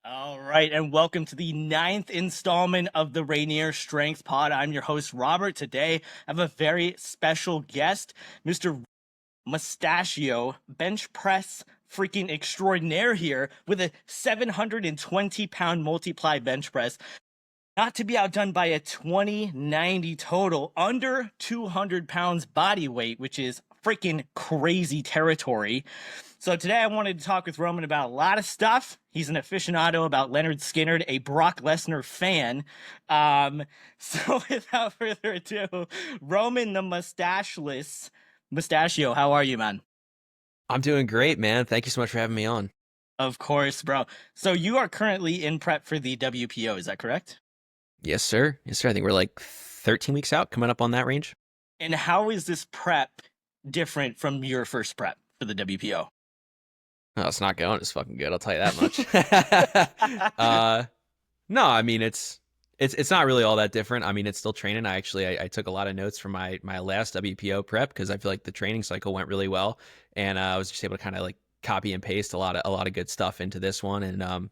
All right, and welcome to the ninth installment of the Rainier Strength Pod. I'm your host, Robert. Today, I have a very special guest, Mr. Mustaccio, bench press freaking extraordinaire here with a 720-pound multi-ply bench press. Not to be outdone by a 2090 total, under 200 pounds body weight, which is freaking crazy territory. So today I wanted to talk with Roman about a lot of stuff. He's an aficionado about Leonard Skinner, a Brock Lesnar fan. So without further ado, Roman the mustache-less Mustaccio, how are you, man? I'm doing great, man. Thank you so much for having me on. Of course, bro. So you are currently in prep for the WPO, is that correct? Yes, sir. Yes, sir. I think we're like 13 weeks out, coming up on that range. And how is this prep different from your first prep for the WPO? Oh, it's not going as fucking good. I'll tell you that much. No, I mean it's not really all that different. I mean, it's still training. I took a lot of notes from my last WPO prep because I feel like the training cycle went really well, and I was just able to kind of like copy and paste a lot of good stuff into this one. And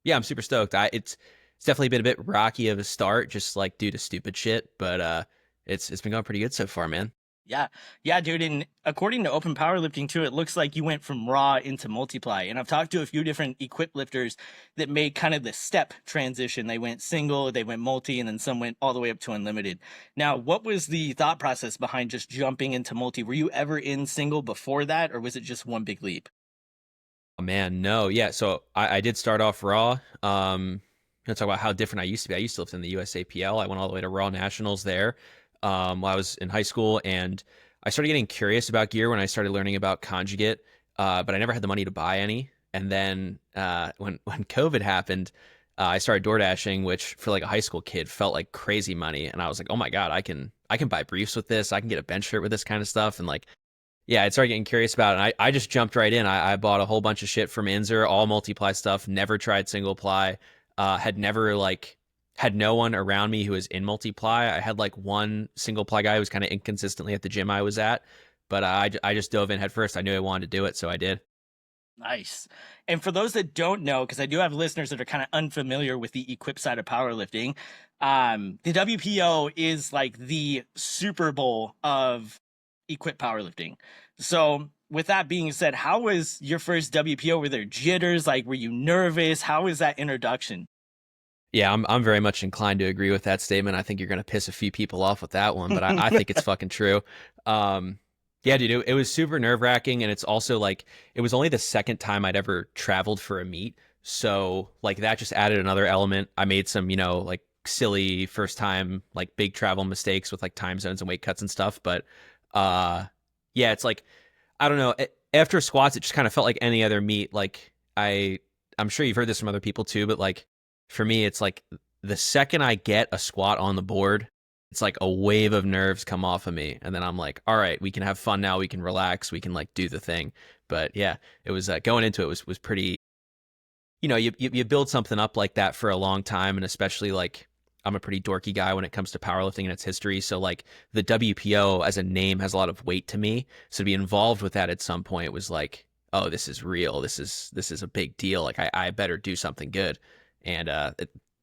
yeah, I'm super stoked. It's definitely been a bit rocky of a start, just like due to stupid shit, but it's been going pretty good so far, man. Yeah, yeah, dude. And according to Open Powerlifting too, it looks like you went from raw into multiply. And I've talked to a few different equipped lifters that made kind of the step transition. They went single, they went multi, and then some went all the way up to unlimited. Now, what was the thought process behind just jumping into multi? Were you ever in single before that, or was it just one big leap? Oh man, no, yeah. So I did start off raw. Talk about how different I used to be. I used to live in the USAPL. I went all the way to Raw Nationals there while I was in high school, and I started getting curious about gear when I started learning about conjugate, but I never had the money to buy any. And then when COVID happened, I started door dashing, which for like a high school kid felt like crazy money. And I was like, oh my god, I can buy briefs with this. I can get a bench shirt with this kind of stuff. And like, yeah, I started getting curious about it. And I just jumped right in. I bought a whole bunch of shit from Inzer, all multiply stuff. Never tried single ply. Had never like had no one around me who was in multiply. I had like one single ply guy who was kind of inconsistently at the gym I was at, but I just dove in head first. I knew I wanted to do it, so I did. Nice. And for those that don't know, because I do have listeners that are kind of unfamiliar with the equipped side of powerlifting, the WPO is like the Super Bowl of equipped powerlifting. So with that being said, how was your first WPO? Were there jitters? Like, were you nervous? How was that introduction? Yeah, I'm very much inclined to agree with that statement. I think you're gonna piss a few people off with that one, but I think it's fucking true. Um, yeah, dude, it was super nerve wracking, and it's also like it was only the second time I'd ever traveled for a meet, so like that just added another element. I made some, like silly first time like big travel mistakes with like time zones and weight cuts and stuff, but uh, yeah, it's like I don't know. After squats, it just kind of felt like any other meet. Like I'm sure you've heard this from other people too, but like for me, it's like the second I get a squat on the board, it's like a wave of nerves come off of me, and then I'm like, all right, we can have fun now. We can relax. We can like do the thing. But yeah, it was going into it was pretty. You build something up like that for a long time, and especially like I'm a pretty dorky guy when it comes to powerlifting and its history. So like the WPO as a name has a lot of weight to me. So to be involved with that at some point was like, oh, this is real. This is a big deal. Like I better do something good. And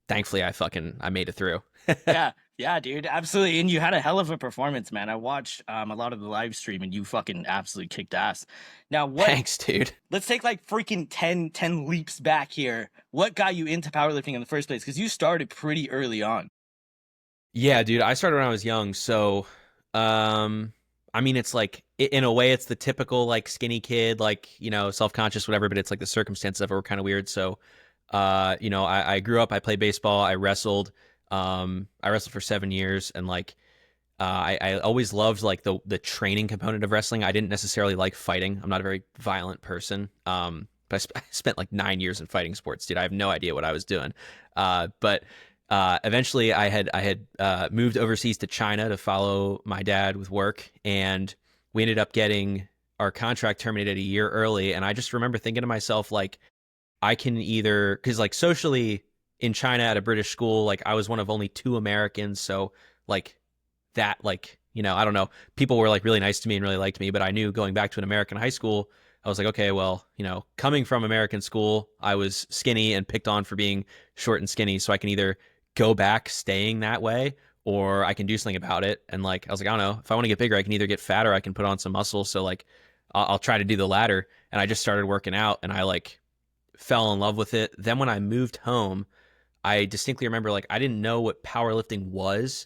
thankfully I made it through. Yeah, yeah, dude, absolutely. And you had a hell of a performance, man. I watched a lot of the live stream and you fucking absolutely kicked ass. Now, Thanks, dude. let's take like freaking ten leaps back here. What got you into powerlifting in the first place? Because you started pretty early on. Yeah, dude, I started when I was young. So, I mean, it's like in a way, it's the typical like skinny kid, like, self-conscious, whatever, but it's like the circumstances of it were kind of weird. So, I grew up, I played baseball, I wrestled for 7 years, and like I always loved like the training component of wrestling. I didn't necessarily like fighting. I'm not a very violent person. But I spent like 9 years in fighting sports, dude. I have no idea what I was doing. But eventually I had moved overseas to China to follow my dad with work, and we ended up getting our contract terminated a year early. And I just remember thinking to myself, like, I can either, because like socially in China at a British school, like I was one of only two Americans. So like that, like, I don't know, people were like really nice to me and really liked me, but I knew going back to an American high school, I was like, okay, well, coming from American school, I was skinny and picked on for being short and skinny. So I can either go back staying that way or I can do something about it. And like, I was like, I don't know, if I want to get bigger, I can either get fat or I can put on some muscle. So like, I'll try to do the latter. And I just started working out and I like fell in love with it. Then when I moved home, I distinctly remember like I didn't know what powerlifting was.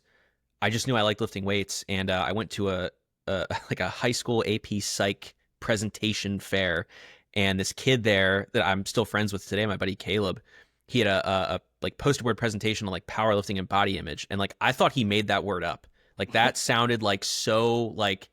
I just knew I liked lifting weights, and I went to a like a high school AP Psych presentation fair, and this kid there that I'm still friends with today, my buddy Caleb, he had a like poster board presentation on like powerlifting and body image, and like I thought he made that word up. Like that sounded like so like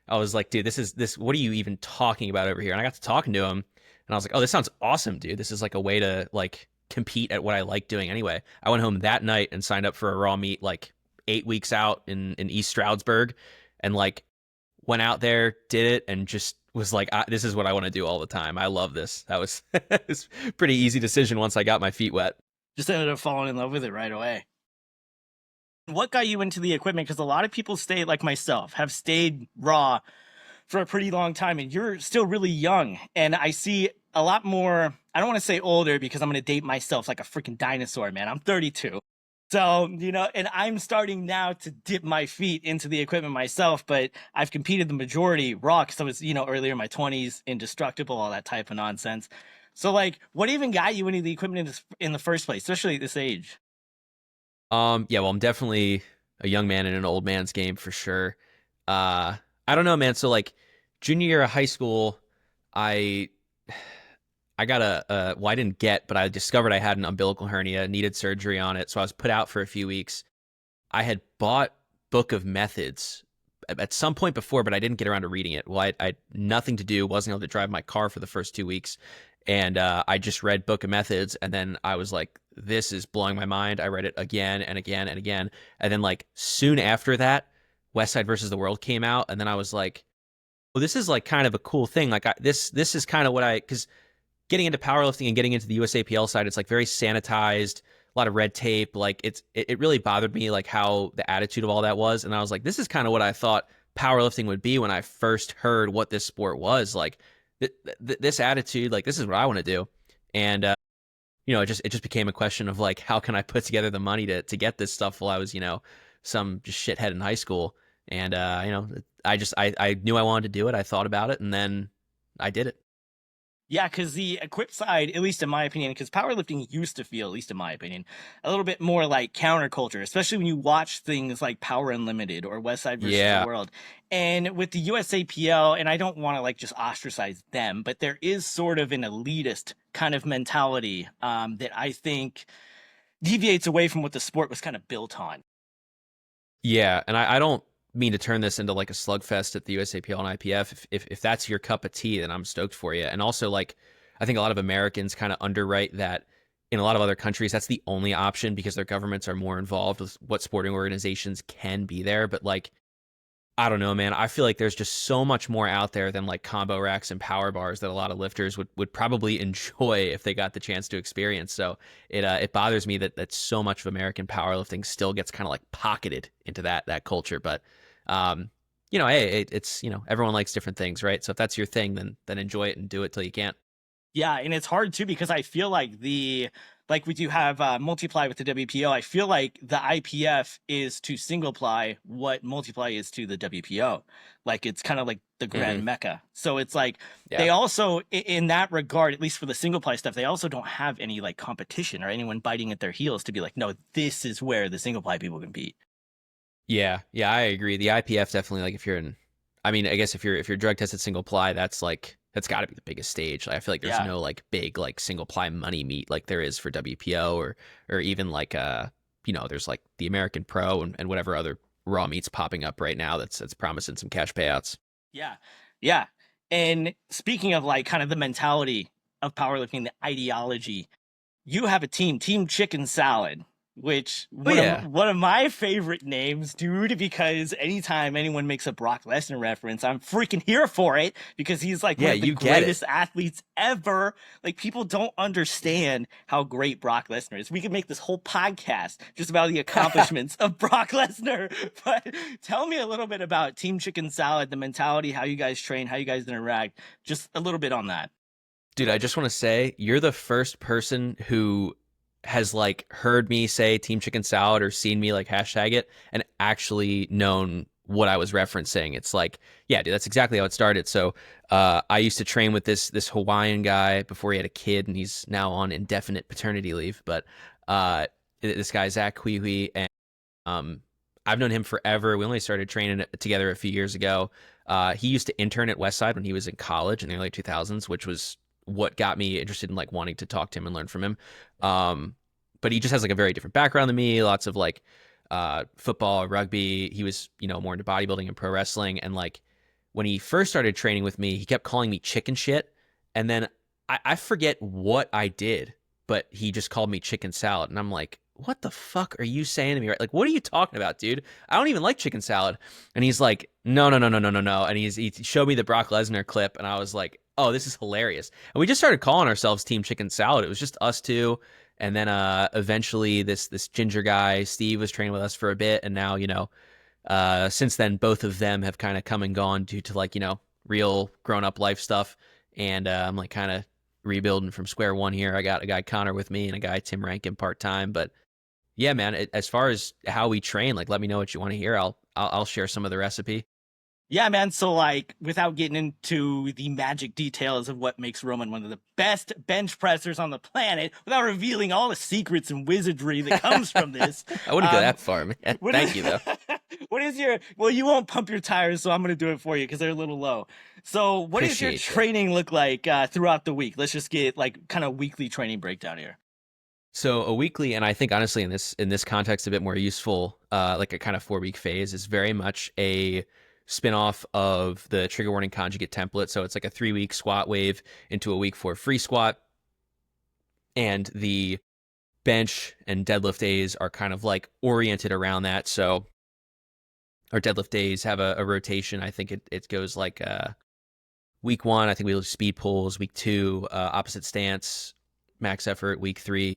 I was like, dude, this. What are you even talking about over here? And I got to talking to him, and I was like, oh, this sounds awesome, dude. This is like a way to like compete at what I like doing anyway. I went home that night and signed up for a raw meet like 8 weeks out in East Stroudsburg, and like went out there, did it, and just was like, this is what I want to do all the time. I love this. That was it's a pretty easy decision once I got my feet wet. Just ended up falling in love with it right away. What got you into the equipment? Because a lot of people stay, like myself, have stayed raw for a pretty long time, and you're still really young. And I see a lot more, I don't want to say older because I'm going to date myself like a freaking dinosaur, man. I'm 32. So, and I'm starting now to dip my feet into the equipment myself, but I've competed the majority raw because I was, earlier in my 20s, indestructible, all that type of nonsense. So, like, what even got you into the equipment in the first place, especially at this age? Yeah, well, I'm definitely a young man in an old man's game for sure. I don't know, man. So like junior year of high school, I I got well, I didn't get, but I discovered I had an umbilical hernia, needed surgery on it. So I was put out for a few weeks. I had bought Book of Methods at some point before, but I didn't get around to reading it. Well, I had nothing to do, wasn't able to drive my car for the first 2 weeks. And I just read Book of Methods, and then I was like, this is blowing my mind. I read it again and again and again. And then like soon after that, West Side versus the World came out, and then I was like, well, this is like kind of a cool thing. Like this is kind of what because getting into powerlifting and getting into the USAPL side, it's like very sanitized, a lot of red tape. Like it really bothered me like how the attitude of all that was. And I was like, this is kind of what I thought powerlifting would be when I first heard what this sport was. Like this attitude, like this is what I want to do. And it just became a question of like, how can I put together the money to get this stuff while I was, some just shithead in high school. And I knew I wanted to do it. I thought about it, and then I did it. Yeah, because the equip side, at least in my opinion, because powerlifting used to feel, at least in my opinion, a little bit more like counterculture, especially when you watch things like Power Unlimited or West Side versus the World. And with the USAPL, and I don't want to like just ostracize them, but there is sort of an elitist kind of mentality that I think deviates away from what the sport was kind of built on. Yeah, and I don't mean to turn this into like a slugfest at the USAPL and IPF. If that's your cup of tea, then I'm stoked for you. And also, like, I think a lot of Americans kind of underwrite that in a lot of other countries, that's the only option because their governments are more involved with what sporting organizations can be there. But like, I don't know, man. I feel like there's just so much more out there than like combo racks and power bars that a lot of lifters would probably enjoy if they got the chance to experience. So it bothers me that so much of American powerlifting still gets kind of like pocketed into that culture. But hey, it's everyone likes different things, right? So if that's your thing, then enjoy it and do it till you can't. Yeah, and it's hard too because I feel like we do have multi-ply with the WPO. I feel like the IPF is to single ply what multi-ply is to the WPO. Like it's kind of like the grand mecca. So it's like they also, in that regard, at least for the single ply stuff, they also don't have any like competition or anyone biting at their heels to be like, no, this is where the single ply people compete. Yeah, I agree. The IPF definitely like I guess if you're drug tested single ply, that's got to be the biggest stage. I feel like there's no like big like single ply money meet like there is for WPO or even like there's like the American Pro and whatever other raw meets popping up right now that's promising some cash payouts. Yeah. And speaking of like kind of the mentality of powerlifting, the ideology, you have a team Chicken Salad. which Oh yeah. one of my favorite names, dude, because anytime anyone makes a Brock Lesnar reference, I'm freaking here for it because he's like one Yeah, of the you get it. greatest athletes ever. Like people don't understand how great Brock Lesnar is. We could make this whole podcast just about the accomplishments of Brock Lesnar. But tell me a little bit about Team Chicken Salad, the mentality, how you guys train, how you guys interact, just a little bit on that. Dude, I just want to say you're the first person who has like heard me say Team Chicken Salad or seen me like hashtag it and actually known what I was referencing. It's like, yeah, dude, that's exactly how it started. So I used to train with this Hawaiian guy before he had a kid, and he's now on indefinite paternity leave. But this guy Zach Hui, and um, I've known him forever. We only started training together a few years ago. He used to intern at Westside when he was in college in the early 2000s, which was what got me interested in like wanting to talk to him and learn from him. But he just has like a very different background than me. Lots of like football, rugby. He was, more into bodybuilding and pro wrestling. And like when he first started training with me, he kept calling me chicken shit. And then I forget what I did, but he just called me chicken salad. And I'm like, what the fuck are you saying to me? Right? Like, what are you talking about, dude? I don't even like chicken salad. And he's like, no, no, no, no, no, no, no. And he showed me the Brock Lesnar clip, and I was like, oh, this is hilarious. And we just started calling ourselves Team Chicken Salad. It was just us two. And then eventually this ginger guy, Steve, was training with us for a bit. And now, since then, both of them have kind of come and gone due to like, real grown up life stuff. And I'm like kind of rebuilding from square one here. I got a guy Connor with me and a guy Tim Rankin part time. But yeah, man, as far as how we train, like let me know what you want to hear. I'll share some of the recipe. Yeah, man. So, like, without getting into the magic details of what makes Roman one of the best bench pressers on the planet, without revealing all the secrets and wizardry that comes from this, I wouldn't go that far, man. Thank you, though. What is your? Well, you won't pump your tires, so I'm going to do it for you because they're a little low. So, what does your Appreciate you. training look like throughout the week? Let's just get like kind of weekly training breakdown here. So a weekly, and I think honestly in this context, a bit more useful, like a kind of 4 week phase is very much a spin-off of the trigger warning conjugate template. So it's like a 3 week squat wave into a week 4 free squat. And the bench and deadlift days are kind of like oriented around that. So our deadlift days have a rotation. I think it goes like week 1, I think we do speed pulls. Week 2, opposite stance, max effort. Week 3,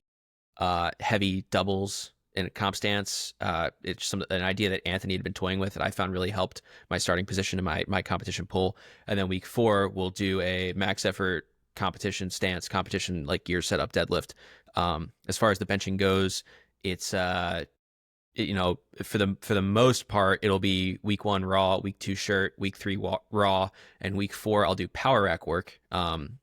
heavy doubles in a comp stance. It's an idea that Anthony had been toying with that I found really helped my starting position in my competition pull. And then week 4, we'll do a max effort competition stance, competition like gear setup deadlift. As far as the benching goes, it's for the most part, it'll be week 1 raw, week 2 shirt, week 3 raw, and week 4 I'll do power rack work,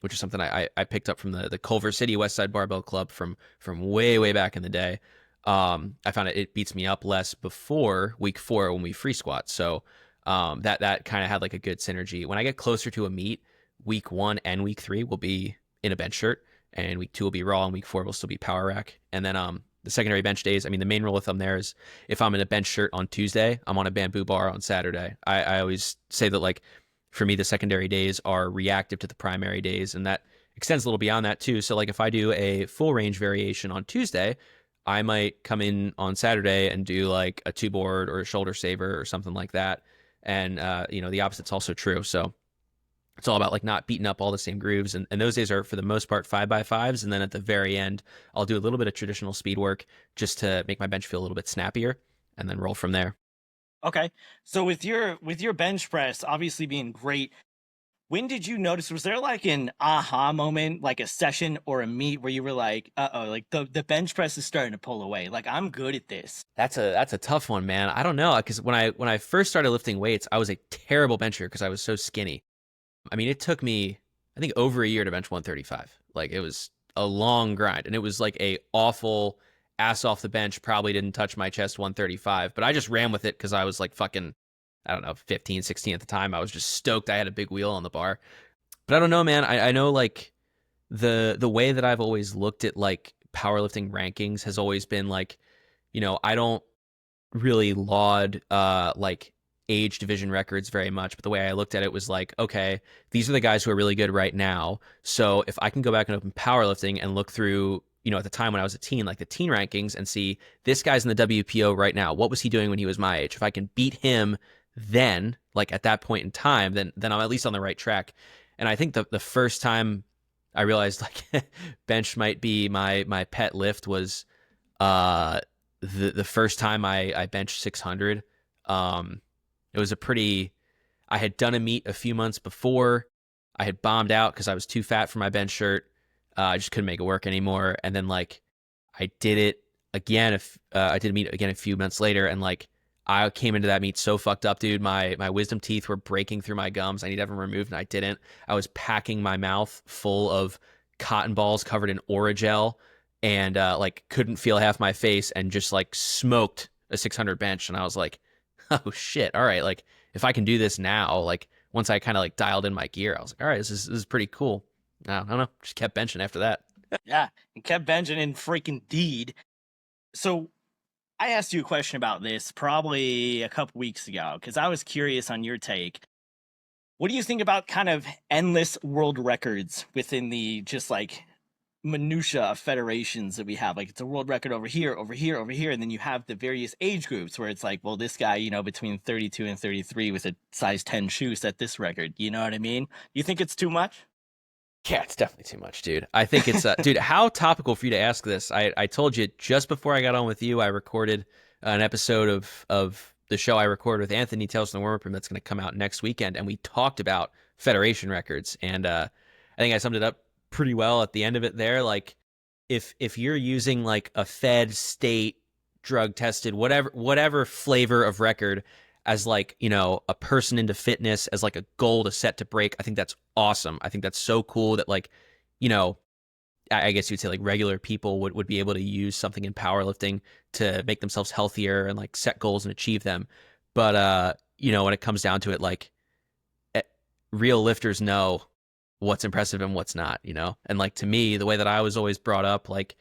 which is something I picked up from the Culver City Westside Barbell Club from way back in the day. I found it beats me up less before week 4 when we free squat. So that kind of had like a good synergy. When I get closer to a meet, week 1 and week 3 will be in a bench shirt, and week 2 will be raw, and week 4 will still be power rack. And then the secondary bench days, I mean, the main rule of thumb there is if I'm in a bench shirt on Tuesday, I'm on a bamboo bar on Saturday. I always say that, like, for me, the secondary days are reactive to the primary days, and that extends a little beyond that too. So like if I do a full range variation on Tuesday, I might come in on Saturday and do like a 2 board or a shoulder saver or something like that. And, the opposite's also true. So it's all about like not beating up all the same grooves. And those days are for the most part 5x5s. And then at the very end, I'll do a little bit of traditional speed work just to make my bench feel a little bit snappier and then roll from there. Okay. So with your bench press obviously being great, when did you notice, was there like an aha moment, like a session or a meet where you were like, uh-oh, like the bench press is starting to pull away. Like I'm good at this. That's a tough one, man. I don't know, because when I first started lifting weights, I was a terrible bencher because I was so skinny. I mean, it took me, I think, over a year to bench 135. Like it was a long grind, and it was like a awful ass off the bench, probably didn't touch my chest 135, but I just ran with it because I was like fucking, I don't know, 15, 16 at the time. I was just stoked I had a big wheel on the bar. But I don't know, man. I know like the way that I've always looked at like powerlifting rankings has always been like, I don't really laud like age division records very much, but the way I looked at it was like, okay, these are the guys who are really good right now. So if I can go back and open powerlifting and look through, at the time when I was a teen, like the teen rankings, and see this guy's in the WPO right now. What was he doing when he was my age? If I can beat him then, like at that point in time, then I'm at least on the right track. And I think the first time I realized like bench might be my pet lift was the first time I benched 600. It was I had done a meet a few months before. I had bombed out because I was too fat for my bench shirt. I just couldn't make it work anymore. And then like I did it again. I did a meet again a few months later, and like I came into that meet so fucked up, dude. My wisdom teeth were breaking through my gums. I need to have them removed, and I didn't. I was packing my mouth full of cotton balls covered in Oragel, and like couldn't feel half my face, and just like smoked a 600 bench. And I was like, oh shit, all right, like if I can do this now, like once I kind of like dialed in my gear, I was like, all right, this is pretty cool. I don't know, just kept benching after that. Yeah, and kept benching in freaking deed. So I asked you a question about this probably a couple weeks ago because I was curious on your take. What do you think about kind of endless world records within the just like minutia of federations that we have? Like it's a world record over here, over here, over here, and then you have the various age groups where it's like, well, this guy, between 32 and 33 with a size 10 shoe set this record. You know what I mean? You think it's too much? Yeah, it's definitely too much, dude. I think it's, dude, how topical for you to ask this. I told you just before I got on with you, I recorded an episode of the show I recorded with Anthony Tales from the Warm-Up Room that's going to come out next weekend, and we talked about federation records. And I think I summed it up pretty well at the end of it there. Like, if you're using like a fed, state, drug tested, whatever flavor of record as like, a person into fitness as like a goal to set to break, I think that's awesome. I think that's so cool that like, I guess you'd say like regular people would be able to use something in powerlifting to make themselves healthier and like set goals and achieve them. But, when it comes down to it, like real lifters know what's impressive and what's not, and like to me, the way that I was always brought up, like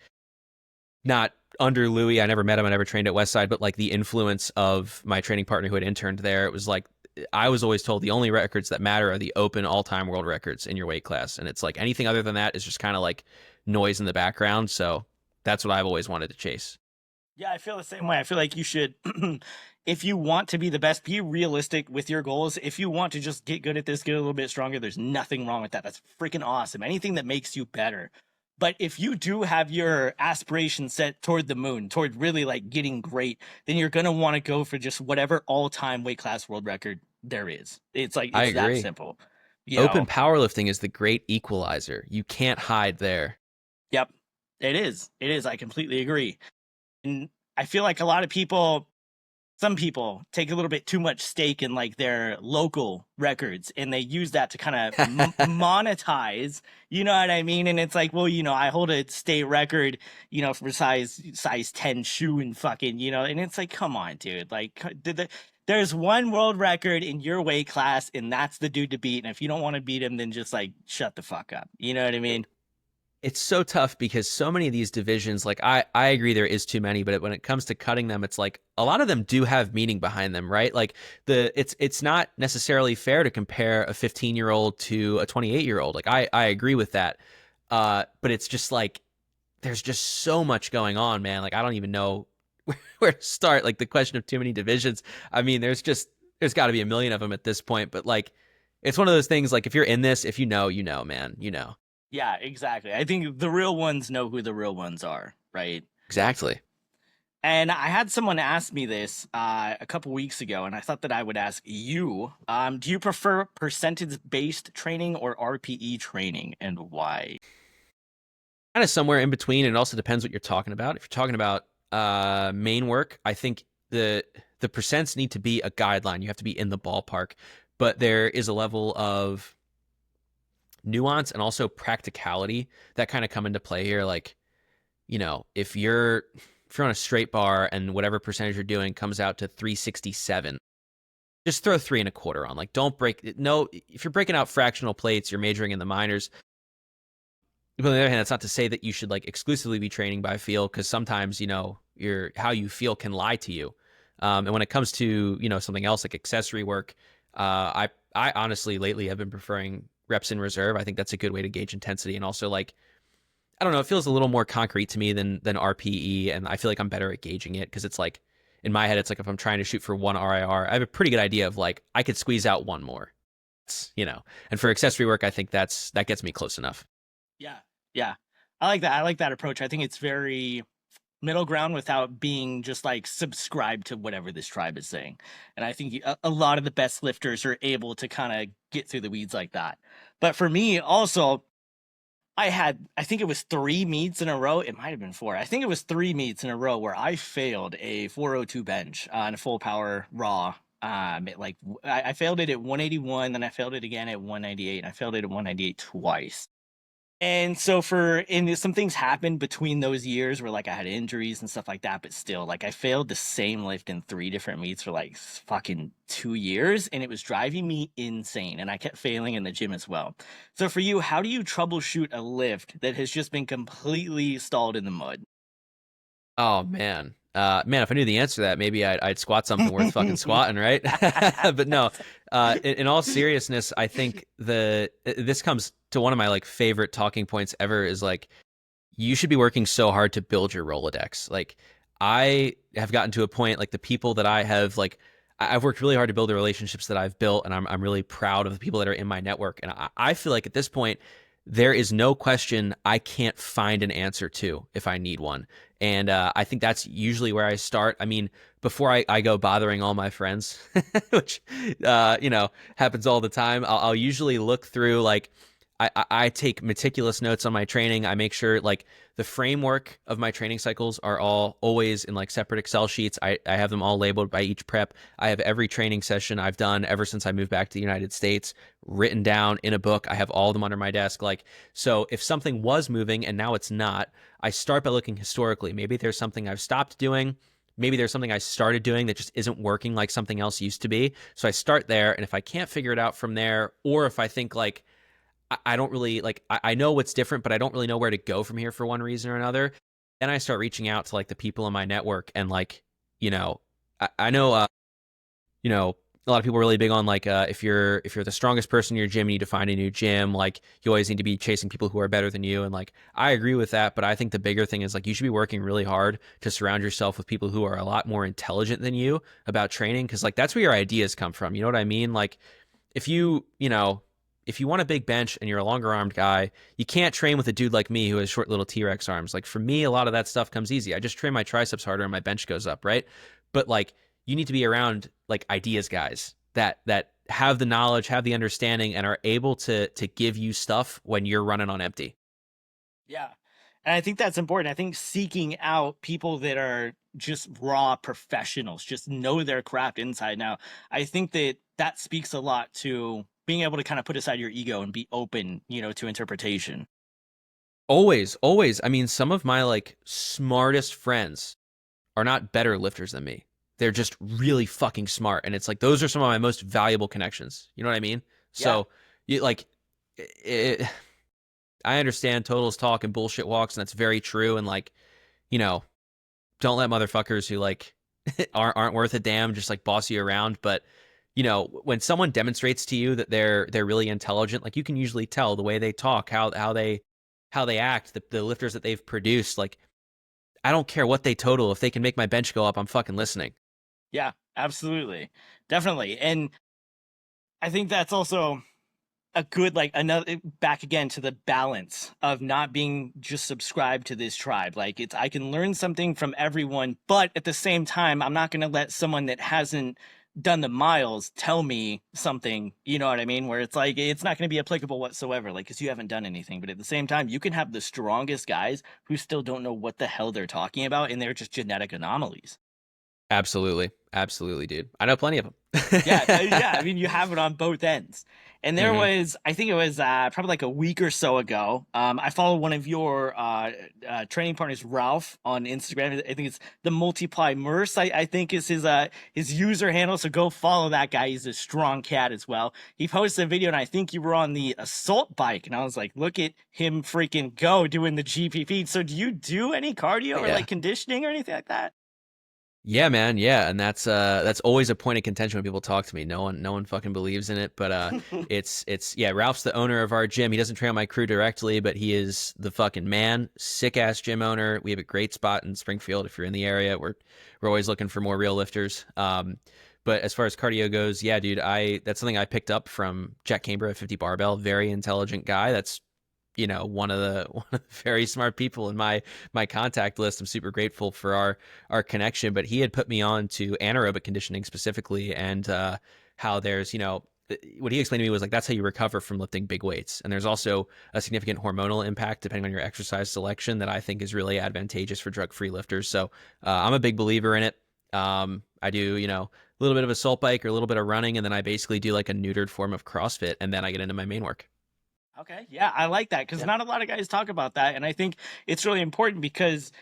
not under Louis, I never met him, I never trained at Westside, but like the influence of my training partner who had interned there, it was like I was always told the only records that matter are the open all-time world records in your weight class, and it's like anything other than that is just kind of like noise in the background. So that's what I've always wanted to chase. Yeah, I feel the same way. I feel like you should, if you want to be the best, be realistic with your goals. If you want to just get good at this, get a little bit stronger, there's nothing wrong with that. That's freaking awesome. Anything that makes you better. But if you do have your aspirations set toward the moon, toward really like getting great, then you're going to want to go for just whatever all-time weight class world record there is. It's like, it's that simple. Open powerlifting is the great equalizer. You can't hide there. Yep, it is. It is. I completely agree. And I feel like a lot of people, some people take a little bit too much stake in like their local records, and they use that to kind of monetize, you know what I mean? And it's like, well, I hold a state record, for size 10 shoe and fucking, and it's like, come on, dude. Like there's one world record in your weight class, and that's the dude to beat. And if you don't want to beat him, then just like shut the fuck up. You know what I mean? It's so tough because so many of these divisions, like I agree there is too many, but when it comes to cutting them, it's like a lot of them do have meaning behind them, right? Like it's not necessarily fair to compare a 15-year-old to a 28-year-old. Like I agree with that. But it's just like, there's just so much going on, man. Like I don't even know where to start. Like the question of too many divisions. I mean, there's got to be a million of them at this point, but like, it's one of those things, like if you're in this, if you know, man, Yeah, exactly. I think the real ones know who the real ones are, right? Exactly. And I had someone ask me this a couple weeks ago, and I thought that I would ask you, do you prefer percentage-based training or RPE training, and why? Kind of somewhere in between. It also depends what you're talking about. If you're talking about main work, I think the percents need to be a guideline. You have to be in the ballpark, but there is a level of nuance and also practicality that kind of come into play here. Like, if you're on a straight bar and whatever percentage you're doing comes out to 367, just throw 3.25 on. Like, don't break. No, if you're breaking out fractional plates, you're majoring in the minors. But on the other hand, that's not to say that you should like exclusively be training by feel, because sometimes, your how you feel can lie to you. And when it comes to, something else like accessory work, I honestly lately have been preferring reps in reserve. I think that's a good way to gauge intensity. And also, like, I don't know, it feels a little more concrete to me than RPE, and I feel like I'm better at gauging it because it's like in my head, it's like if I'm trying to shoot for one RIR, I have a pretty good idea of like I could squeeze out one more, And for accessory work, I think that gets me close enough. Yeah, yeah, I like that. I like that approach. I think it's very middle ground without being just like subscribed to whatever this tribe is saying. And I think a lot of the best lifters are able to kind of get through the weeds like that. But for me, also, I think it was 3 meets in a row. It might have been four. I think it was 3 meets in a row where I failed a 402 bench on a full power raw. I failed it at 181, then I failed it again at 198, and I failed it at 198 twice. And so some things happened between those years where like I had injuries and stuff like that, but still like I failed the same lift in 3 different meets for like fucking 2 years, and it was driving me insane. And I kept failing in the gym as well. So for you, how do you troubleshoot a lift that has just been completely stalled in the mud? Oh man. Man, if I knew the answer to that, maybe I'd squat something worth fucking squatting, right? But no, in all seriousness, I think this comes to one of my like favorite talking points ever is like, you should be working so hard to build your Rolodex. Like I have gotten to a point, like the people that I have, like I've worked really hard to build the relationships that I've built, and I'm really proud of the people that are in my network. And I feel like at this point, there is no question I can't find an answer to if I need one. And I think that's usually where I start. I mean, before I go bothering all my friends, which, happens all the time, I'll usually look through, like, I take meticulous notes on my training. I make sure, like, the framework of my training cycles are all always in, like, separate Excel sheets. I have them all labeled by each prep. I have every training session I've done ever since I moved back to the United States written down in a book. I have all of them under my desk. Like, so if something was moving and now it's not, I start by looking historically. Maybe there's something I've stopped doing. Maybe there's something I started doing that just isn't working like something else used to be. So I start there. And if I can't figure it out from there, or if I think like, I don't really like, I know what's different, but I don't really know where to go from here for one reason or another. Then I start reaching out to like the people in my network, and like, I know, a lot of people are really big on like, if you're the strongest person in your gym, you need to find a new gym. Like you always need to be chasing people who are better than you. And like, I agree with that. But I think the bigger thing is like, you should be working really hard to surround yourself with people who are a lot more intelligent than you about training. Cause like, that's where your ideas come from. You know what I mean? Like if if you want a big bench and you're a longer armed guy, you can't train with a dude like me who has short little T-Rex arms. Like for me, a lot of that stuff comes easy. I just train my triceps harder and my bench goes up, right? But like you need to be around like ideas guys that have the knowledge, have the understanding, and are able to give you stuff when you're running on empty. Yeah. And I think that's important. I think seeking out people that are just raw professionals, just know their craft inside now. I think that speaks a lot to being able to kind of put aside your ego and be open, to interpretation. Always, always. I mean, some of my like smartest friends are not better lifters than me. They're just really fucking smart. And it's like, those are some of my most valuable connections. You know what I mean? So you like I understand totals talk and bullshit walks, and that's very true. And like, don't let motherfuckers who like aren't worth a damn just like boss you around. But when someone demonstrates to you that they're really intelligent, like you can usually tell the way they talk, how they act, the lifters that they've produced. Like, I don't care what they total. If they can make my bench go up, I'm fucking listening. Yeah, absolutely. Definitely. And I think that's also a good, like, another back again to the balance of not being just subscribed to this tribe. Like I can learn something from everyone, but at the same time, I'm not going to let someone that hasn't done the miles tell me something, you know what I mean? Where it's like, it's not going to be applicable whatsoever, like, because you haven't done anything. But at the same time, you can have the strongest guys who still don't know what the hell they're talking about, and they're just genetic anomalies. Absolutely. Absolutely, dude. I know plenty of them. Yeah. I mean, you have it on both ends. And there was, I think it was probably like a week or so ago. I follow one of your training partners, Ralph, on Instagram. I think it's the multi-ply Merce, I think is his user handle. So go follow that guy. He's a strong cat as well. He posted a video, and I think you were on the assault bike. And I was like, look at him freaking go doing the GPP. So do you do any cardio or like conditioning or anything like that? Yeah, man. Yeah, and that's always a point of contention when people talk to me. No one fucking believes in it, but it's yeah, Ralph's the owner of our gym. He doesn't train my crew directly, but he is the fucking man. Sick ass gym owner. We have a great spot in Springfield if you're in the area. We're always looking for more real lifters. But as far as cardio goes, yeah, dude, I that's something I picked up from Jack Cambra at 50 Barbell. Very intelligent guy. That's one of the very smart people in my contact list. I'm super grateful for our connection, but he had put me on to anaerobic conditioning specifically, and how there's what he explained to me was like that's how you recover from lifting big weights, and there's also a significant hormonal impact depending on your exercise selection that I think is really advantageous for drug-free lifters. So I'm a big believer in it. I do a little bit of assault bike or a little bit of running, and then I basically do like a neutered form of CrossFit, and then I get into my main work. Okay, yeah, I like that because Yeah. not a lot of guys talk about that, and I think it's really important because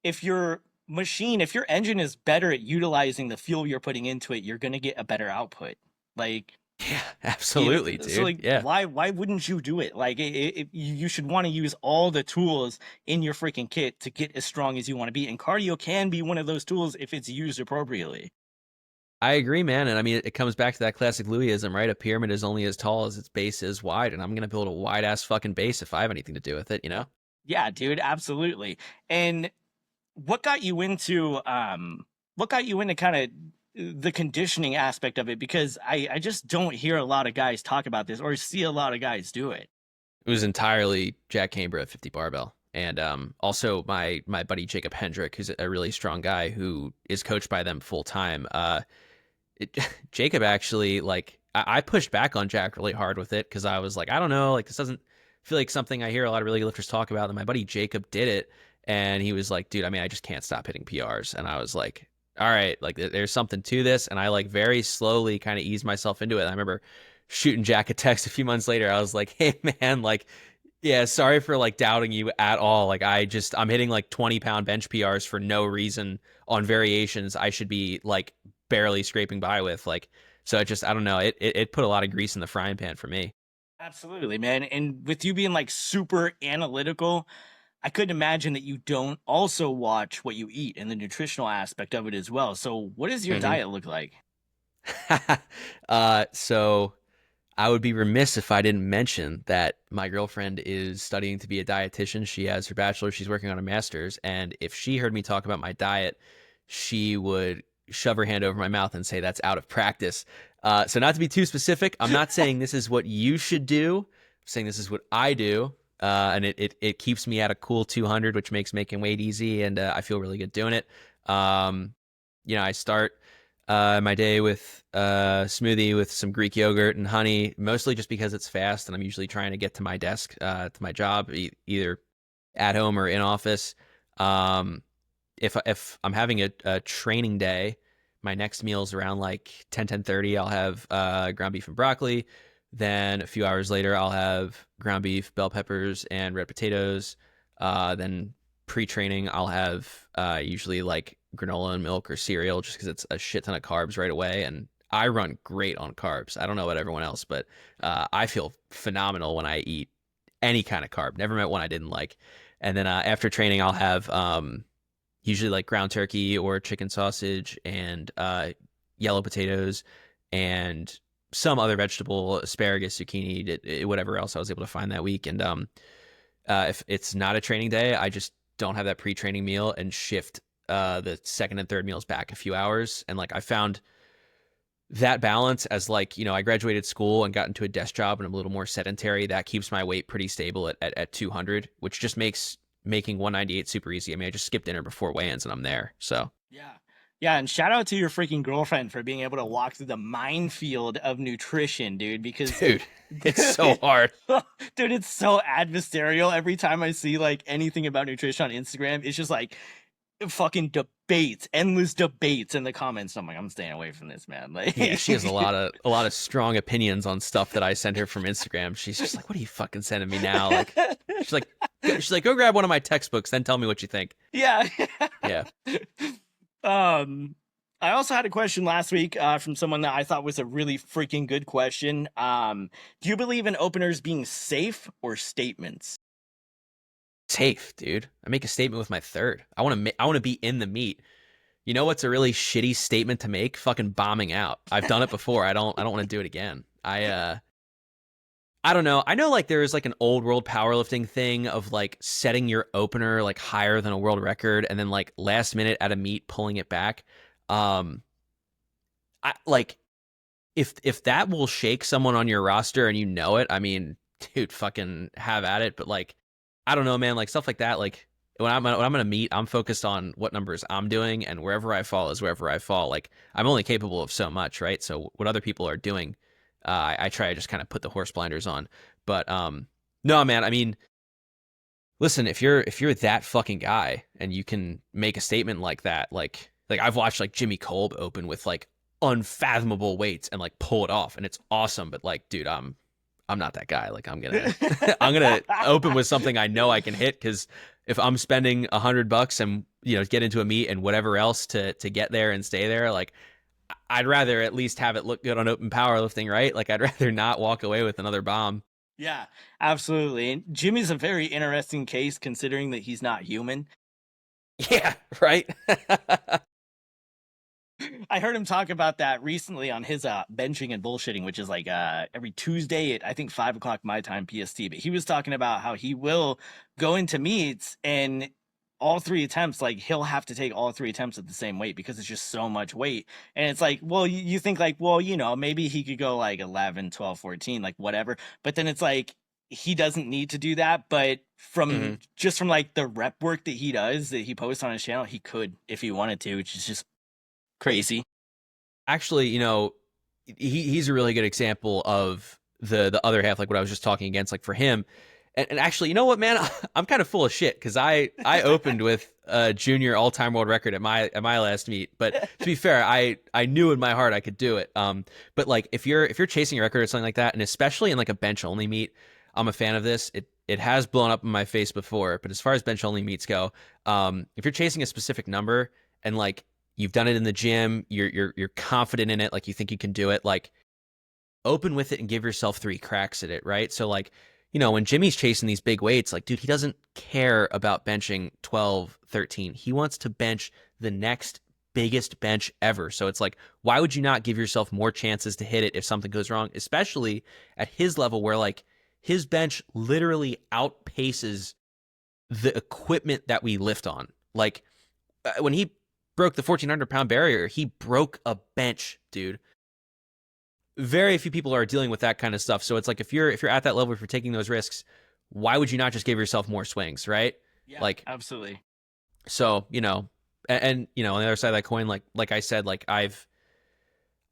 if your engine is better at utilizing the fuel you're putting into it, you're gonna get a better output. Like, Yeah, absolutely, so dude. like, Yeah. why wouldn't you do it? Like, you should want to use all the tools in your freaking kit to get as strong as you want to be, and cardio can be one of those tools if it's used appropriately. I agree, man. And I mean, it comes back to that classic Louisism, right? A pyramid is only as tall as its base is wide, and I'm gonna build a wide ass fucking base if I have anything to do with it, you know? Yeah, dude, absolutely. And what got you into kind of the conditioning aspect of it? Because I just don't hear a lot of guys talk about this or see a lot of guys do it. It was entirely Jack Cambra at 50 Barbell. And also my buddy Jacob Hendrick, who's a really strong guy who is coached by them full time. Jacob actually I pushed back on Jack really hard with it because I was like, I don't know, like this doesn't feel like something I hear a lot of really lifters talk about. And my buddy Jacob did it, and he was like, dude, I mean, I just can't stop hitting PRs. And I was like, all right, like there's something to this. And I like very slowly kind of eased myself into it. And I remember shooting Jack a text a few months later. I was like, hey man, like yeah, sorry for like doubting you at all. Like I'm hitting like 20-pound bench PRs for no reason on variations I should be like barely scraping by with. Like so it just I don't know. It put a lot of grease in the frying pan for me. Absolutely, man. And with you being like super analytical, I couldn't imagine that you don't also watch what you eat and the nutritional aspect of it as well. So, what does your Hmm. diet look like? So I would be remiss if I didn't mention that my girlfriend is studying to be a dietitian. She has her bachelor's, she's working on a master's, and if she heard me talk about my diet, she would shove her hand over my mouth and say that's out of practice. So not to be too specific, I'm not saying this is what you should do. I'm saying this is what I do. And it keeps me at a cool 200, which makes making weight easy, and I feel really good doing it. Um, I start my day with a smoothie with some Greek yogurt and honey, mostly just because it's fast and I'm usually trying to get to my desk, to my job, either at home or in office. Um, if I'm having a training day, my next meal is around like 10:30. I'll have ground beef and broccoli. Then a few hours later, I'll have ground beef, bell peppers, and red potatoes. Then pre-training, I'll have usually like granola and milk or cereal just because it's a shit ton of carbs right away. And I run great on carbs. I don't know about everyone else, but I feel phenomenal when I eat any kind of carb. Never met one I didn't like. And then after training, I'll have usually like ground turkey or chicken sausage and yellow potatoes and some other vegetable, asparagus, zucchini, whatever else I was able to find that week. And if it's not a training day, I just don't have that pre-training meal and shift the second and third meals back a few hours. And like I found that balance as like, I graduated school and got into a desk job and I'm a little more sedentary. That keeps my weight pretty stable at 200, which just makes making 198 super easy. I mean, I just skip dinner before weigh-ins and I'm there. So Yeah. Yeah, and shout out to your freaking girlfriend for being able to walk through the minefield of nutrition, dude, because dude, it's so hard. dude, it's so adversarial every time I see like anything about nutrition on Instagram. It's just like fucking debates, endless debates in the comments. I'm like, I'm staying away from this, man. Like, Yeah, she has a lot of strong opinions on stuff that I send her from Instagram. She's just like, "What are you fucking sending me now?" Like, she's like, "Go grab one of my textbooks, then tell me what you think." yeah. Yeah. I also had a question last week from someone that I thought was a really freaking good question. Do you believe in openers being safe or statements? Safe, dude. I make a statement with my third. I want to be in the meet. You know what's a really shitty statement to make? Fucking bombing out. I've done it before. I don't want to do it again. I don't know. I know like there's like an old world powerlifting thing of like setting your opener like higher than a world record and then like last minute at a meet pulling it back. Um I like if that will shake someone on your roster and you know it, I mean, dude, fucking have at it. But like, I don't know, man. Like stuff like that. Like when I'm gonna meet, I'm focused on what numbers I'm doing, and wherever I fall is wherever I fall. Like I'm only capable of so much, right? So what other people are doing, I try to just kind of put the horse blinders on. But no, man. I mean, listen, if you're that fucking guy and you can make a statement like that, like I've watched like Jimmy Kolb open with like unfathomable weights and like pull it off, and it's awesome. But like, dude, I'm not that guy. Like I'm gonna I'm gonna open with something I know I can hit, because if I'm spending $100 and get into a meet and whatever else to get there and stay there, like I'd rather at least have it look good on open powerlifting, right? Like I'd rather not walk away with another bomb. Yeah, absolutely. And Jimmy's a very interesting case considering that he's not human. Yeah, right. I heard him talk about that recently on his benching and bullshitting, which is like every Tuesday at I think 5 o'clock my time PST. But he was talking about how he will go into meets and all three attempts, like he'll have to take all three attempts at the same weight because it's just so much weight. And it's like, well, you think like, well, maybe he could go like 11, 12, 14, like whatever. But then it's like, he doesn't need to do that. But from just from like the rep work that he does, that he posts on his channel, he could if he wanted to, which is just crazy. Actually, he's a really good example of the other half, like what I was just talking against, like for him. And actually, you know what, man? I'm kind of full of shit, because I opened with a junior all-time world record at my last meet. But to be fair, I knew in my heart I could do it. But like if you're chasing a record or something like that, and especially in like a bench only meet, I'm a fan of this. It has blown up in my face before, but as far as bench only meets go, if you're chasing a specific number and like you've done it in the gym, you're confident in it, like you think you can do it, like open with it and give yourself 3 cracks at it, right? So like, when Jimmy's chasing these big weights, like, dude, he doesn't care about benching 12, 13. He wants to bench the next biggest bench ever. So it's like, why would you not give yourself more chances to hit it if something goes wrong, especially at his level where like his bench literally outpaces the equipment that we lift on. Like when he broke the 1,400-pound barrier, he broke a bench, dude. Very few people are dealing with that kind of stuff. So it's like if you're at that level, if you're taking those risks, why would you not just give yourself more swings, right? Yeah, like absolutely. So and on the other side of that coin, like I said, like I've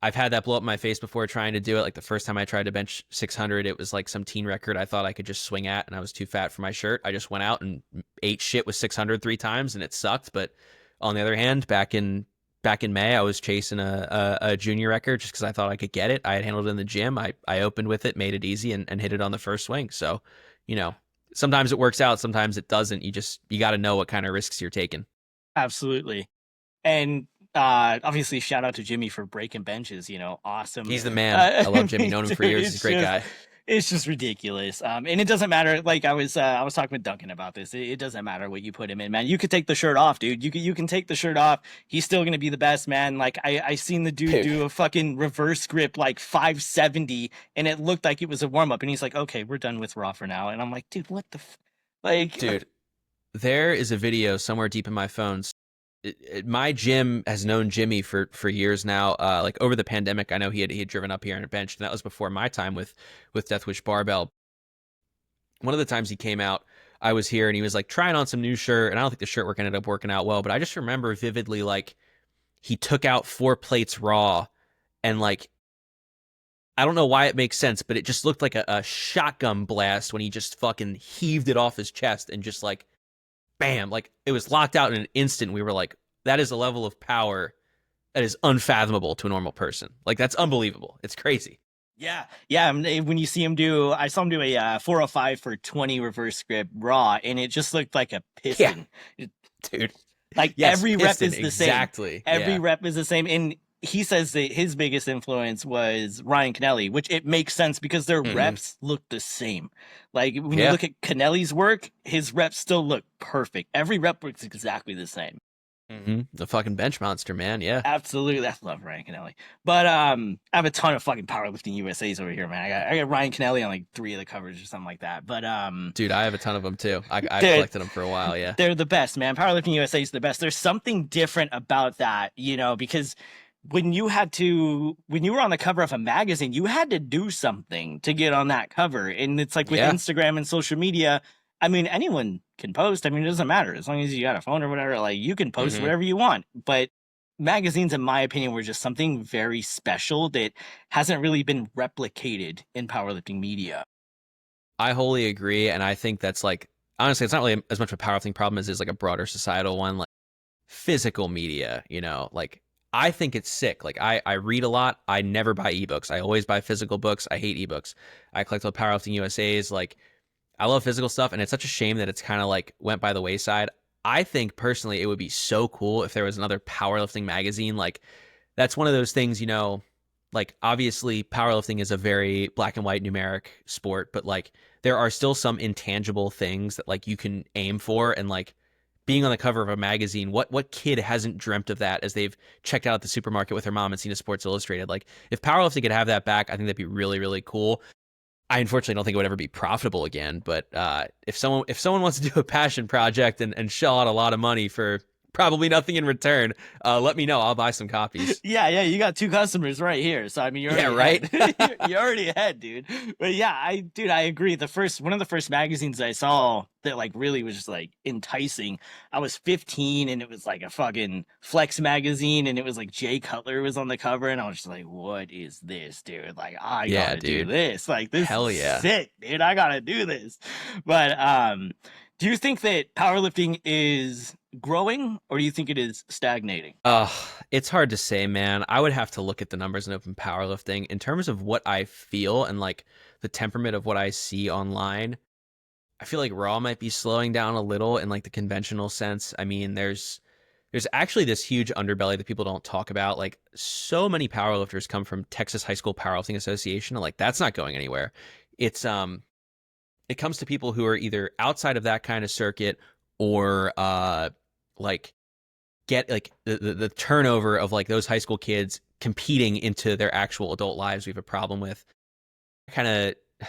had that blow up in my face before trying to do it. Like the first time I tried to bench 600, it was like some teen record I thought I could just swing at, and I was too fat for my shirt. I just went out and ate shit with 600 3 times, and it sucked. But on the other hand, back in May, I was chasing a junior record just because I thought I could get it. I had handled it in the gym. I opened with it, made it easy, and hit it on the first swing. So, sometimes it works out, sometimes it doesn't. You got to know what kind of risks you're taking. Absolutely. And obviously, shout out to Jimmy for breaking benches. Awesome. He's the man. I love Jimmy. Known him for years. He's a great guy. It's just ridiculous. And it doesn't matter. Like I was talking with Duncan about this. It doesn't matter what you put him in, man. You could take the shirt off, dude. You can take the shirt off. He's still gonna be the best, man. Like I seen the dude do a fucking reverse grip like 570, and it looked like it was a warm up. And he's like, "Okay, we're done with Raw for now." And I'm like, "Dude, what the like?" Dude, there is a video somewhere deep in my phone. My gym has known Jimmy for years now. Like over the pandemic, I know he had driven up here on a bench, and that was before my time with Death Wish Barbell. One of the times he came out, I was here, and he was like trying on some new shirt, and I don't think the shirt work ended up working out well, but I just remember vividly like he took out 4 plates raw, and like I don't know why it makes sense, but it just looked like a shotgun blast when he just fucking heaved it off his chest and just like bam, like it was locked out in an instant. We were like, that is a level of power that is unfathomable to a normal person. Like that's unbelievable. It's crazy. Yeah. When you see him I saw him do a 405 for 20 reverse grip raw, and it just looked like a piston. Yeah. Dude. Like every rep is the exactly. Same. Every rep is the same. And he says that his biggest influence was Ryan Kennelly, which it makes sense because their reps look the same. Like when you look at Kennelly's work, his reps still look perfect. Every rep looks exactly the same. The fucking bench monster, man. Yeah. Absolutely, I love Ryan Kennelly. But I have a ton of fucking powerlifting USAs over here, man. I got Ryan Kennelly on like 3 of the covers or something like that. But Dude, I have a ton of them too. I've they're collected them for a while. Yeah. they're the best, man. Powerlifting USA is the best. There's something different about that, because when you were on the cover of a magazine, you had to do something to get on that cover. And it's like with Yeah. Instagram and social media, I mean, anyone can post. I mean, it doesn't matter as long as you got a phone or whatever. Like you can post whatever you want. But magazines, in my opinion, were just something very special that hasn't really been replicated in powerlifting media. I wholly agree, and I think that's like honestly, it's not really as much of a powerlifting problem as is like a broader societal one. Like physical media, like I think it's sick. Like I read a lot. I never buy ebooks. I always buy physical books. I hate ebooks. I collect all powerlifting USA's. Like I love physical stuff, and it's such a shame that it's kind of like went by the wayside. I think personally, it would be so cool if there was another powerlifting magazine. Like that's one of those things, like obviously powerlifting is a very black and white numeric sport, but like there are still some intangible things that like you can aim for, and like being on the cover of a magazine, what kid hasn't dreamt of that as they've checked out at the supermarket with their mom and seen a Sports Illustrated? Like if powerlifting could have that back, I think that'd be really, really cool. I unfortunately don't think it would ever be profitable again, but if someone wants to do a passion project and shell out a lot of money for probably nothing in return, let me know. I'll buy some copies. Yeah, you got 2 customers right here. So I mean, you're already right. ahead. You're already ahead, dude. But yeah, I agree. One of the first magazines I saw that like really was just like enticing. I was 15 and it was like a fucking Flex magazine, and it was like Jay Cutler was on the cover, and I was just like, what is this, dude? Like I gotta do this. Like this Hell is yeah. sick, dude. I gotta do this. But do you think that powerlifting is growing, or do you think it is stagnating? It's hard to say, man. I would have to look at the numbers in open powerlifting in terms of what I feel and like the temperament of what I see online. I feel like Raw might be slowing down a little in like the conventional sense. I mean, there's actually this huge underbelly that people don't talk about. Like so many powerlifters come from Texas High School Powerlifting Association, and like that's not going anywhere. It's it comes to people who are either outside of that kind of circuit or like get like the turnover of like those high school kids competing into their actual adult lives we have a problem with. Kind of I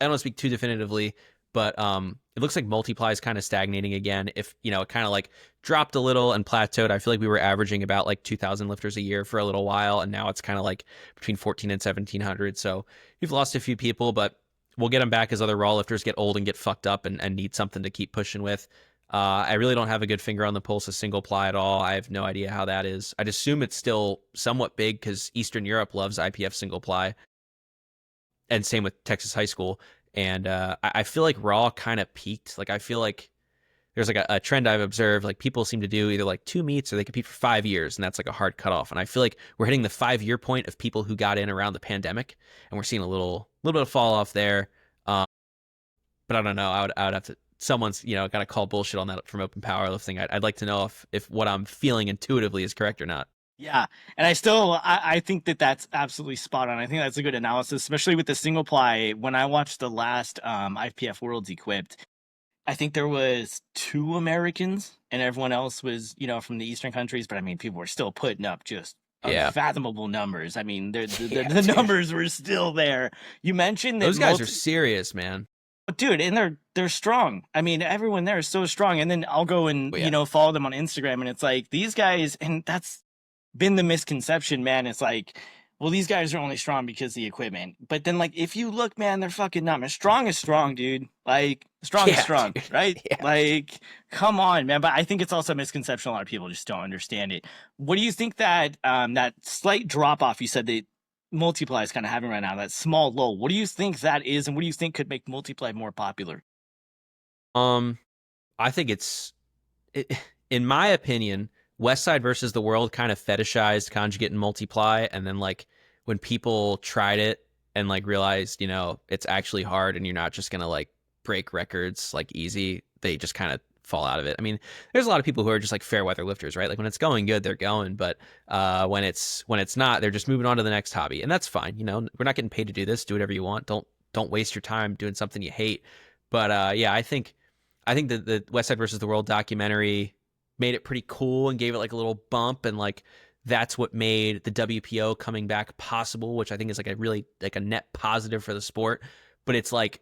don't want to speak too definitively, but it looks like multi-ply is kind of stagnating again. If it kind of like dropped a little and plateaued. I feel like we were averaging about like 2,000 lifters a year for a little while, and now it's kind of like between 14 and 1,700. So we've lost a few people, but we'll get them back as other raw lifters get old and get fucked up and need something to keep pushing with. I really don't have a good finger on the pulse of single ply at all. I have no idea how that is. I'd assume it's still somewhat big because Eastern Europe loves IPF single ply, and same with Texas High School. And I feel like Raw kind of peaked. Like I feel like there's like a trend I've observed. Like people seem to do either like 2 meets or they compete for 5 years, and that's like a hard cutoff. And I feel like we're hitting the 5-year point of people who got in around the pandemic, and we're seeing a little bit of fall off there. But I don't know. I would have to. Someone's got to call bullshit on that from open powerlifting. I'd like to know if what I'm feeling intuitively is correct or not. Yeah, and I think that that's absolutely spot on. I think that's a good analysis, especially with the single ply. When I watched the last IPF Worlds Equipped, I think there was 2 Americans, and everyone else was from the Eastern countries. But I mean, people were still putting up just unfathomable numbers. I mean, the numbers were still there. You mentioned that those guys are serious, man. Dude, and they're strong. I mean, everyone there is so strong. And then I'll go and follow them on Instagram, and it's like these guys, and that's been the misconception, man. It's like, well, these guys are only strong because of the equipment. But then, like, if you look, man, they're fucking not as strong is strong, dude. Like, strong is strong, dude. Right? Yeah. Like, come on, man. But I think it's also a misconception. A lot of people just don't understand it. What do you think that that slight drop off you said that multi-ply is kind of having right now, that small lull? What do you think that is, and what do you think could make multi-ply more popular? I think in my opinion, Westside versus the World kind of fetishized conjugate and multi-ply, and then like when people tried it and like realized it's actually hard and you're not just gonna like break records like easy, they just kind of fall out of it. I mean, there's a lot of people who are just like fair weather lifters, right? Like when it's going good, they're going, but when it's not, they're just moving on to the next hobby, and that's fine. We're not getting paid to do this. Do whatever you want. Don't waste your time doing something you hate. But yeah, I think that the Westside versus the World documentary made it pretty cool and gave it like a little bump, and like that's what made the WPO coming back possible, which I think is like a really like a net positive for the sport. But it's like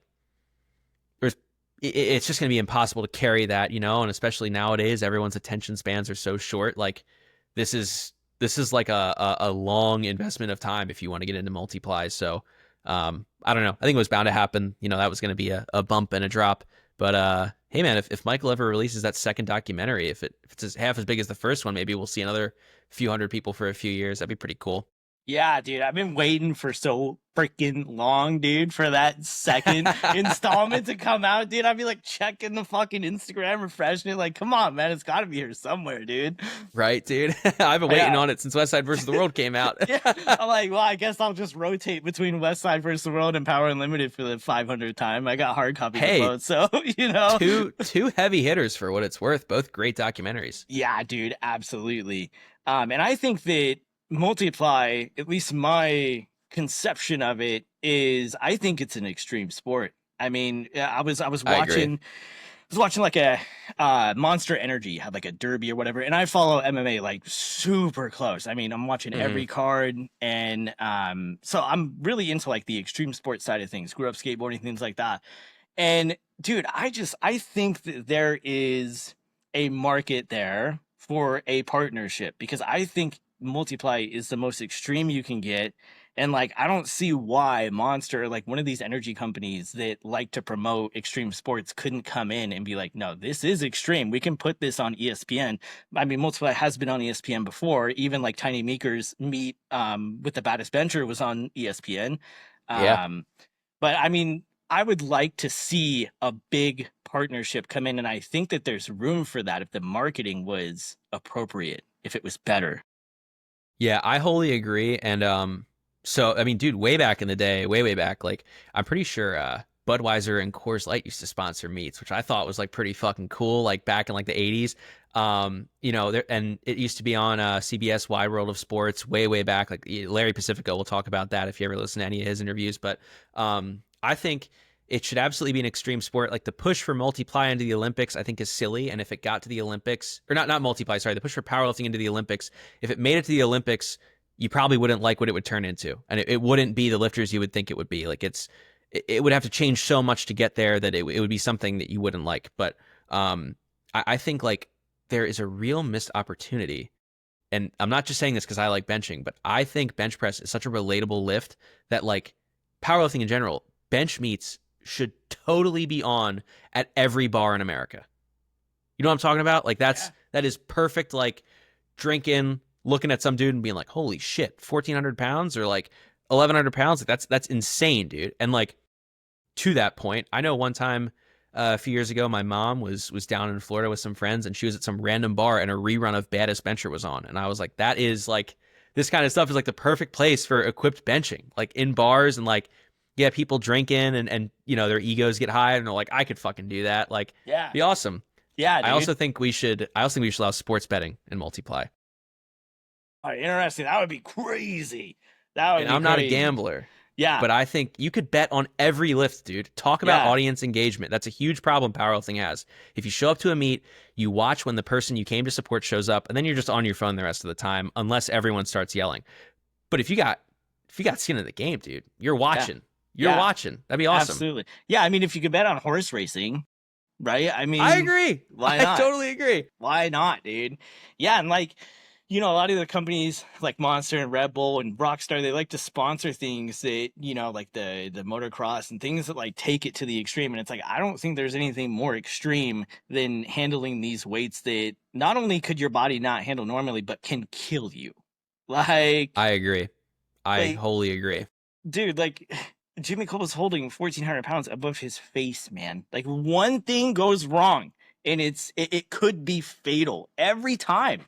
it's just going to be impossible to carry that, you know, and especially nowadays, everyone's attention spans are so short. Like this is like a long investment of time if you want to get into multiply. So I don't know. I think it was bound to happen. You know, that was going to be a bump and a drop. But hey, man, if Michael ever releases that second documentary, if it's half as big as the first one, maybe we'll see another few hundred people for a few years. That'd be pretty cool. Yeah, dude, I've been waiting for so freaking long, dude, for that second installment to come out, dude. I'd be like checking the fucking Instagram, refreshing it, like, come on, man, it's got to be here somewhere, dude. Right, dude. I've been waiting on it since West Side versus the World came out. Yeah, I'm like, well, I guess I'll just rotate between West Side versus the World and Power Unlimited for the 500th time. I got hard copies of both, so you know, two heavy hitters for what it's worth. Both great documentaries. Yeah, dude, absolutely. And I think that multiply, at least my conception of it, is I think it's an extreme sport. I mean, I was watching like a Monster Energy had like a derby or whatever, and I follow MMA like super close. I mean, I'm watching every card, and so I'm really into like the extreme sport side of things. Grew up skateboarding, things like that. And dude, I think that there is a market there for a partnership, because I think multiply is the most extreme you can get. And like, I don't see why Monster, like one of these energy companies that like to promote extreme sports, couldn't come in and be like, no, this is extreme. We can put this on ESPN. I mean, multiply has been on ESPN before. Even like Tiny Meeker's meet with the baddest bencher was on ESPN. But I mean, I would like to see a big partnership come in, and I think that there's room for that if the marketing was appropriate, if it was better. Yeah, I wholly agree. And so I mean, dude, way back in the day, way back, like I'm pretty sure Budweiser and Coors Light used to sponsor meets, which I thought was like pretty fucking cool, like back in like the 80s. You know, and it used to be on CBS Wide World of Sports way back. Like Larry Pacifico will talk about that if you ever listen to any of his interviews. But I think it should absolutely be an extreme sport. Like the push for multiply into the Olympics, I think is silly. And if it got to the Olympics, or not multiply, sorry, the push for powerlifting into the Olympics, if it made it to the Olympics, you probably wouldn't like what it would turn into, and it wouldn't be the lifters you would think it would be. Like it would have to change so much to get there that it would be something that you wouldn't like. But I think like there is a real missed opportunity. And I'm not just saying this because I like benching, but I think bench press is such a relatable lift that like powerlifting in general, bench meets should totally be on at every bar in America. You know what I'm talking about? Like that is perfect. Like drinking, looking at some dude and being like, holy shit, 1,400 pounds or like 1,100 pounds. Like that's insane, dude. And like to that point, I know one time a few years ago, my mom was down in Florida with some friends, and she was at some random bar and a rerun of Baddest Bencher was on. And I was like, that is like, this kind of stuff is like the perfect place for equipped benching, like in bars, and like, yeah, people drinking and you know, their egos get high and they're like, I could fucking do that. Like, yeah, be awesome. Yeah, dude. I also think we should allow sports betting in multiply. Oh, interesting. That would be crazy. That would. And be I'm crazy. not a gambler. Yeah, but I think you could bet on every lift, dude. Talk about audience engagement. That's a huge problem powerlifting has. If you show up to a meet, you watch when the person you came to support shows up, and then you're just on your phone the rest of the time, unless everyone starts yelling. But if you got skin in the game, dude, you're watching. You're watching. That'd be awesome. Absolutely. Yeah, I mean, if you could bet on horse racing, right? I mean, I agree. Why not? I totally agree. Why not, dude? Yeah, and like, you know, a lot of the companies like Monster and Red Bull and Rockstar, they like to sponsor things that, you know, like the motocross and things that like take it to the extreme. And it's like, I don't think there's anything more extreme than handling these weights that not only could your body not handle normally, but can kill you. Like, I agree. I wholly agree. Dude, like, Jimmy Cole was holding 1,400 pounds above his face, man. Like, one thing goes wrong, and it could be fatal every time.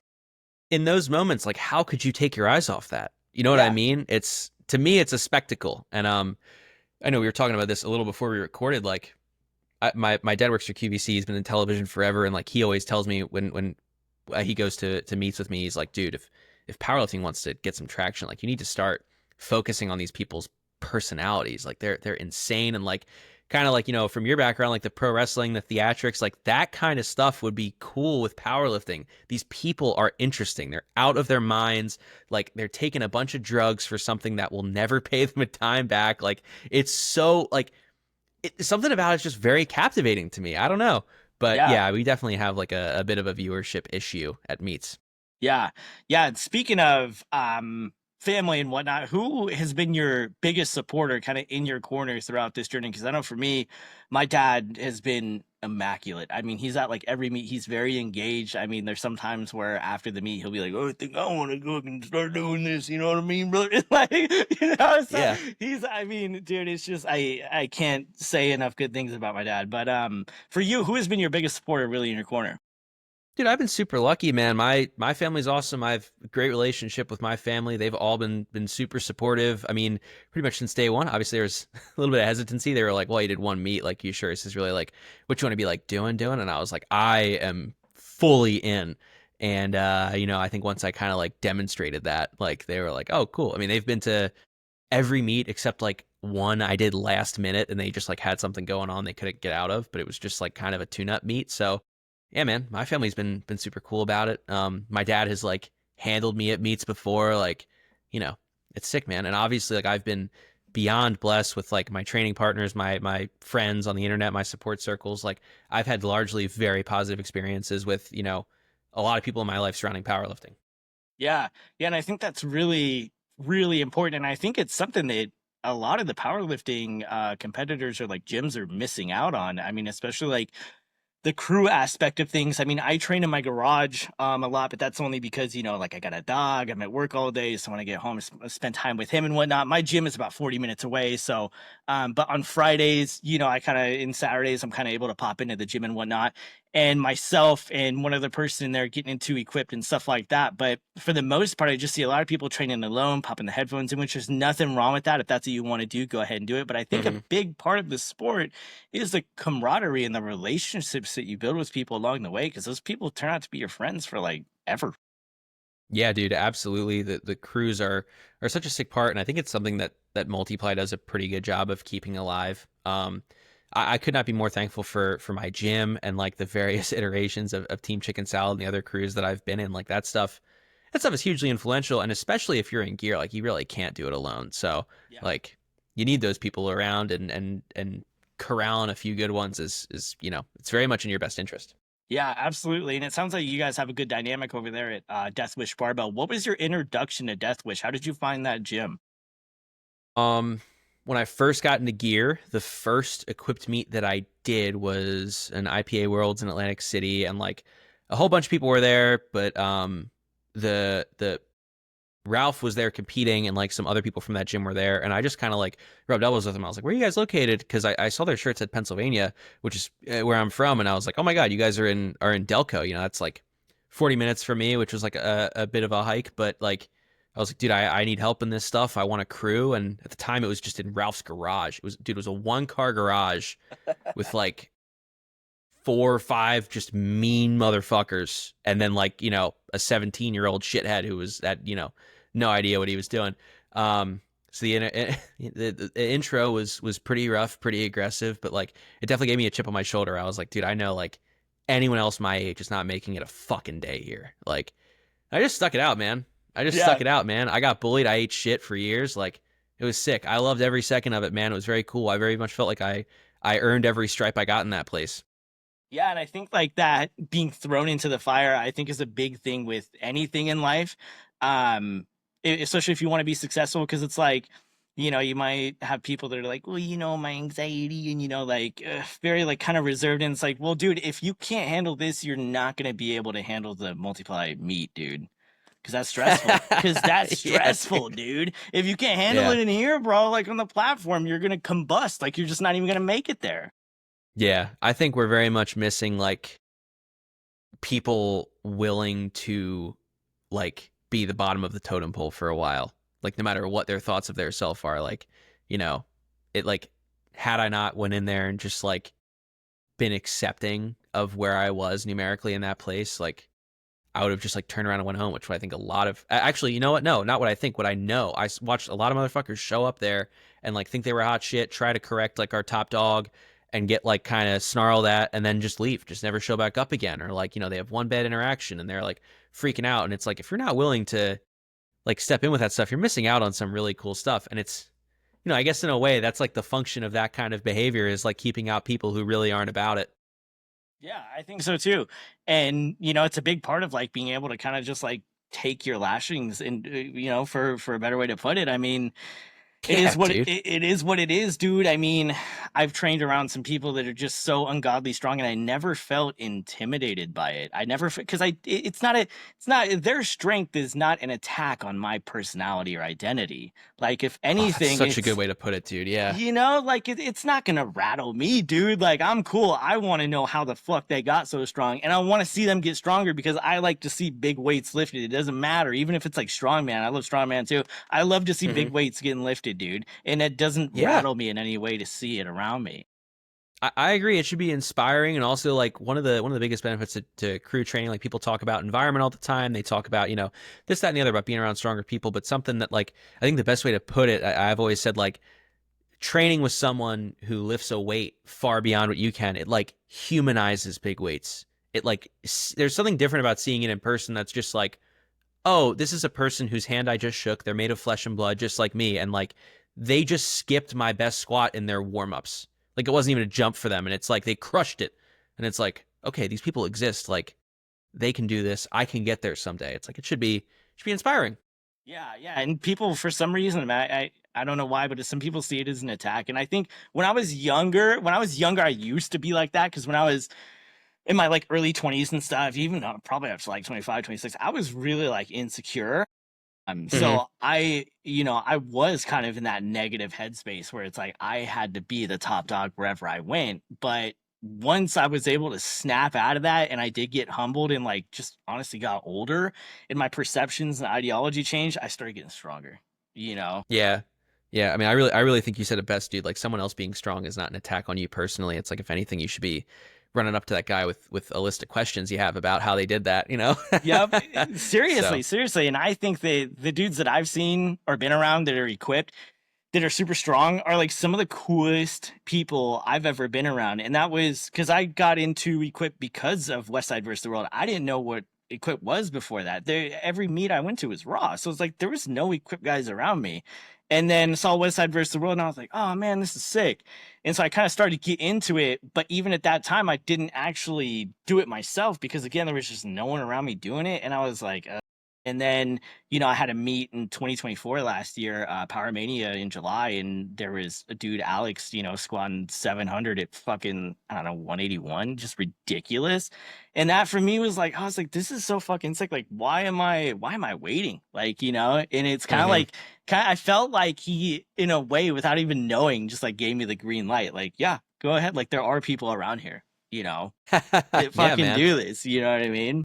In those moments, like, how could you take your eyes off that? You know what I mean? To me, it's a spectacle. And I know we were talking about this a little before we recorded. Like, my dad works for QVC. He's been in television forever, and like he always tells me when he goes to meets with me, he's like, dude, if powerlifting wants to get some traction, like you need to start focusing on these people's personalities. Like they're insane, and like kind of like, from your background, like the pro wrestling, the theatrics, like that kind of stuff would be cool with powerlifting. These people are interesting. They're out of their minds. Like they're taking a bunch of drugs for something that will never pay them a dime back. Like it's so like something about it's just very captivating to me. I don't know. But Yeah. yeah, we definitely have like a bit of a viewership issue at meets. Yeah. Yeah. And speaking of family and whatnot, who has been your biggest supporter kind of in your corner throughout this journey? Because I know for me, my dad has been immaculate. I mean, he's at like every meet, he's very engaged. I mean, there's some times where after the meet, he'll be like, "Oh, I think I want to go and start doing this." You know what I mean, brother? Like, so Yeah. I mean, dude, it's just, I can't say enough good things about my dad. But for you, who has been your biggest supporter really in your corner? Dude, I've been super lucky, man. My family's awesome. I have a great relationship with my family. They've all been super supportive. I mean, pretty much since day one. Obviously, there was a little bit of hesitancy. They were like, "Well, you did one meet. Like, you sure this is really like what you want to be like doing?" And I was like, "I am fully in." And I think once I kind of like demonstrated that, like they were like, "Oh, cool." I mean, they've been to every meet except like one I did last minute, and they just like had something going on they couldn't get out of, but it was just like kind of a tune-up meet. So yeah, man, my family's been super cool about it. My dad has like handled me at meets before, like, you know, it's sick, man. And obviously, like I've been beyond blessed with like my training partners, my friends on the internet, my support circles. Like I've had largely very positive experiences with, a lot of people in my life surrounding powerlifting. Yeah. Yeah. And I think that's really, really important. And I think it's something that a lot of the powerlifting competitors or like gyms are missing out on. I mean, especially like the crew aspect of things. I mean, I train in my garage a lot, but that's only because, like I got a dog, I'm at work all day. So when I get home, spend time with him and whatnot. My gym is about 40 minutes away. So, but on Fridays, in Saturdays, I'm kind of able to pop into the gym and whatnot. And myself and one other person in there getting into equipped and stuff like that. But for the most part, I just see a lot of people training alone, popping the headphones in, which there's nothing wrong with that. If that's what you want to do, go ahead and do it. But I think a Hmm. big part of the sport is the camaraderie and the relationships that you build with people along the way, because those people turn out to be your friends for like ever. Yeah, dude, absolutely. The crews are such a sick part, and I think it's something that multiply does a pretty good job of keeping alive. I could not be more thankful for my gym and like the various iterations of Team Chicken Salad and the other crews that I've been in. Like that stuff is hugely influential, and especially if you're in gear, like you really can't do it alone. So Yeah. like you need those people around, and corralling a few good ones is it's very much in your best interest. Yeah, absolutely. And it sounds like you guys have a good dynamic over there at Death Wish Barbell. What was your introduction to Death Wish? How did you find that gym? Um, when I first got into gear, the first equipped meet that I did was an IPA Worlds in Atlantic City, and like a whole bunch of people were there, but the Ralph was there competing, and like some other people from that gym were there, and I just kind of like rubbed elbows with them. I was like, "Where are you guys located?" Because I saw their shirts at Pennsylvania, which is where I'm from, and I was like, "Oh my god, you guys are in Delco." That's like 40 minutes from me, which was like a bit of a hike, but like I was like, dude, I need help in this stuff. I want a crew. And at the time it was just in Ralph's garage. It was a 1-car garage with like 4 or 5 just mean motherfuckers. And then like, a 17-year-old shithead who was no idea what he was doing. So the intro was pretty rough, pretty aggressive, but like it definitely gave me a chip on my shoulder. I was like, dude, I know like anyone else my age is not making it a fucking day here. Like I just stuck it out, man. I just Yeah. stuck it out, man. I got bullied. I ate shit for years. Like it was sick. I loved every second of it, man. It was very cool. I very much felt like I earned every stripe I got in that place. Yeah, and I think like that being thrown into the fire, I think is a big thing with anything in life. Especially if you want to be successful, because it's like, you might have people that are like, well, my anxiety and like very like kind of reserved, and it's like, well, dude, if you can't handle this, you're not gonna be able to handle the multiply meet, dude. Because that's stressful. Because that's Yeah, stressful, dude. dude. If you can't handle Yeah. it in here, bro, like on the platform, you're gonna combust. Like you're just not even gonna make it there. Yeah. I think we're very much missing like people willing to like be the bottom of the totem pole for a while. Like no matter what their thoughts of their self are, like, you know, it like had I not went in there and just like been accepting of where I was numerically in that place, like I would have just like turned around and went home, which I think a lot of actually, you know what? No, not what I think, what I know. Watched a lot of motherfuckers show up there and like think they were hot shit, try to correct like our top dog and get like kind of snarled at and then just leave, just never show back up again. Or like, they have one bad interaction and they're like freaking out. And it's like, if you're not willing to like step in with that stuff, you're missing out on some really cool stuff. And it's, I guess in a way that's like the function of that kind of behavior is like keeping out people who really aren't about it. Yeah, I think so too. And it's a big part of like being able to kind of just like take your lashings and for a better way to put it. I mean, it Yeah, is what dude. it is what it is, dude. I mean, I've trained around some people that are just so ungodly strong, and I never felt intimidated by it. I never, because it's not their strength is not an attack on my personality or identity. Like if Oh, that's anything, such a it's good way to put it, dude. Yeah. like it's not gonna rattle me, dude. Like I'm cool. I want to know how the fuck they got so strong, and I want to see them get stronger because I like to see big weights lifted. It doesn't matter, even if it's like strongman. I love strongman too. I love to see big weights getting lifted, dude, and it doesn't Yeah. rattle me in any way to see it around me. I agree. It should be inspiring, and also like one of the biggest benefits to crew training. Like people talk about environment all the time. They talk about this, that, and the other about being around stronger people. But something that like I think the best way to put it, I've always said like training with someone who lifts a weight far beyond what you can. It like humanizes big weights. It like there's something different about seeing it in person. That's just like, oh, this is a person whose hand I just shook. They're made of flesh and blood, just like me, and like they just skipped my best squat in their warm ups. Like it wasn't even a jump for them. And it's like they crushed it. And it's like, okay, these people exist. Like they can do this. I can get there someday. It's like it should be inspiring. Yeah, yeah, and people for some reason, I don't know why, but some people see it as an attack. And I think when I was younger, I used to be like that because when I was in my like early 20s and stuff, even probably up to like 25, 26, I was really like insecure. So I was kind of in that negative headspace where it's like I had to be the top dog wherever I went. But once I was able to snap out of that and I did get humbled and like just honestly got older and my perceptions and ideology changed, I started getting stronger, Yeah. Yeah. I mean, I really think you said it best, dude. Like someone else being strong is not an attack on you personally. It's like if anything, you should be running up to that guy with a list of questions you have about how they did that, Yep. Seriously, So, seriously. And I think the dudes that I've seen or been around that are equipped that are super strong are like some of the coolest people I've ever been around. And that was because I got into Equip because of West Side versus the World. I didn't know what Equip was before that. Every meet I went to was Raw. So it's like there was no Equip guys around me. And then saw West Side versus the World and I was like, oh man, this is sick. And so I kind of started to get into it. But even at that time, I didn't actually do it myself because again, there was just no one around me doing it. And I was like, and then, I had a meet in 2024 last year, Power Mania in July, and there was a dude, Alex, squatting 700 at fucking, I don't know, 181, just ridiculous. And that for me was like, I was like, this is so fucking sick. Like, why am I waiting? Like, and it's kind of like, I felt like he, in a way, without even knowing, just like gave me the green light. Like, yeah, go ahead. Like, there are people around here, that yeah, fucking man. do this. You know what I mean?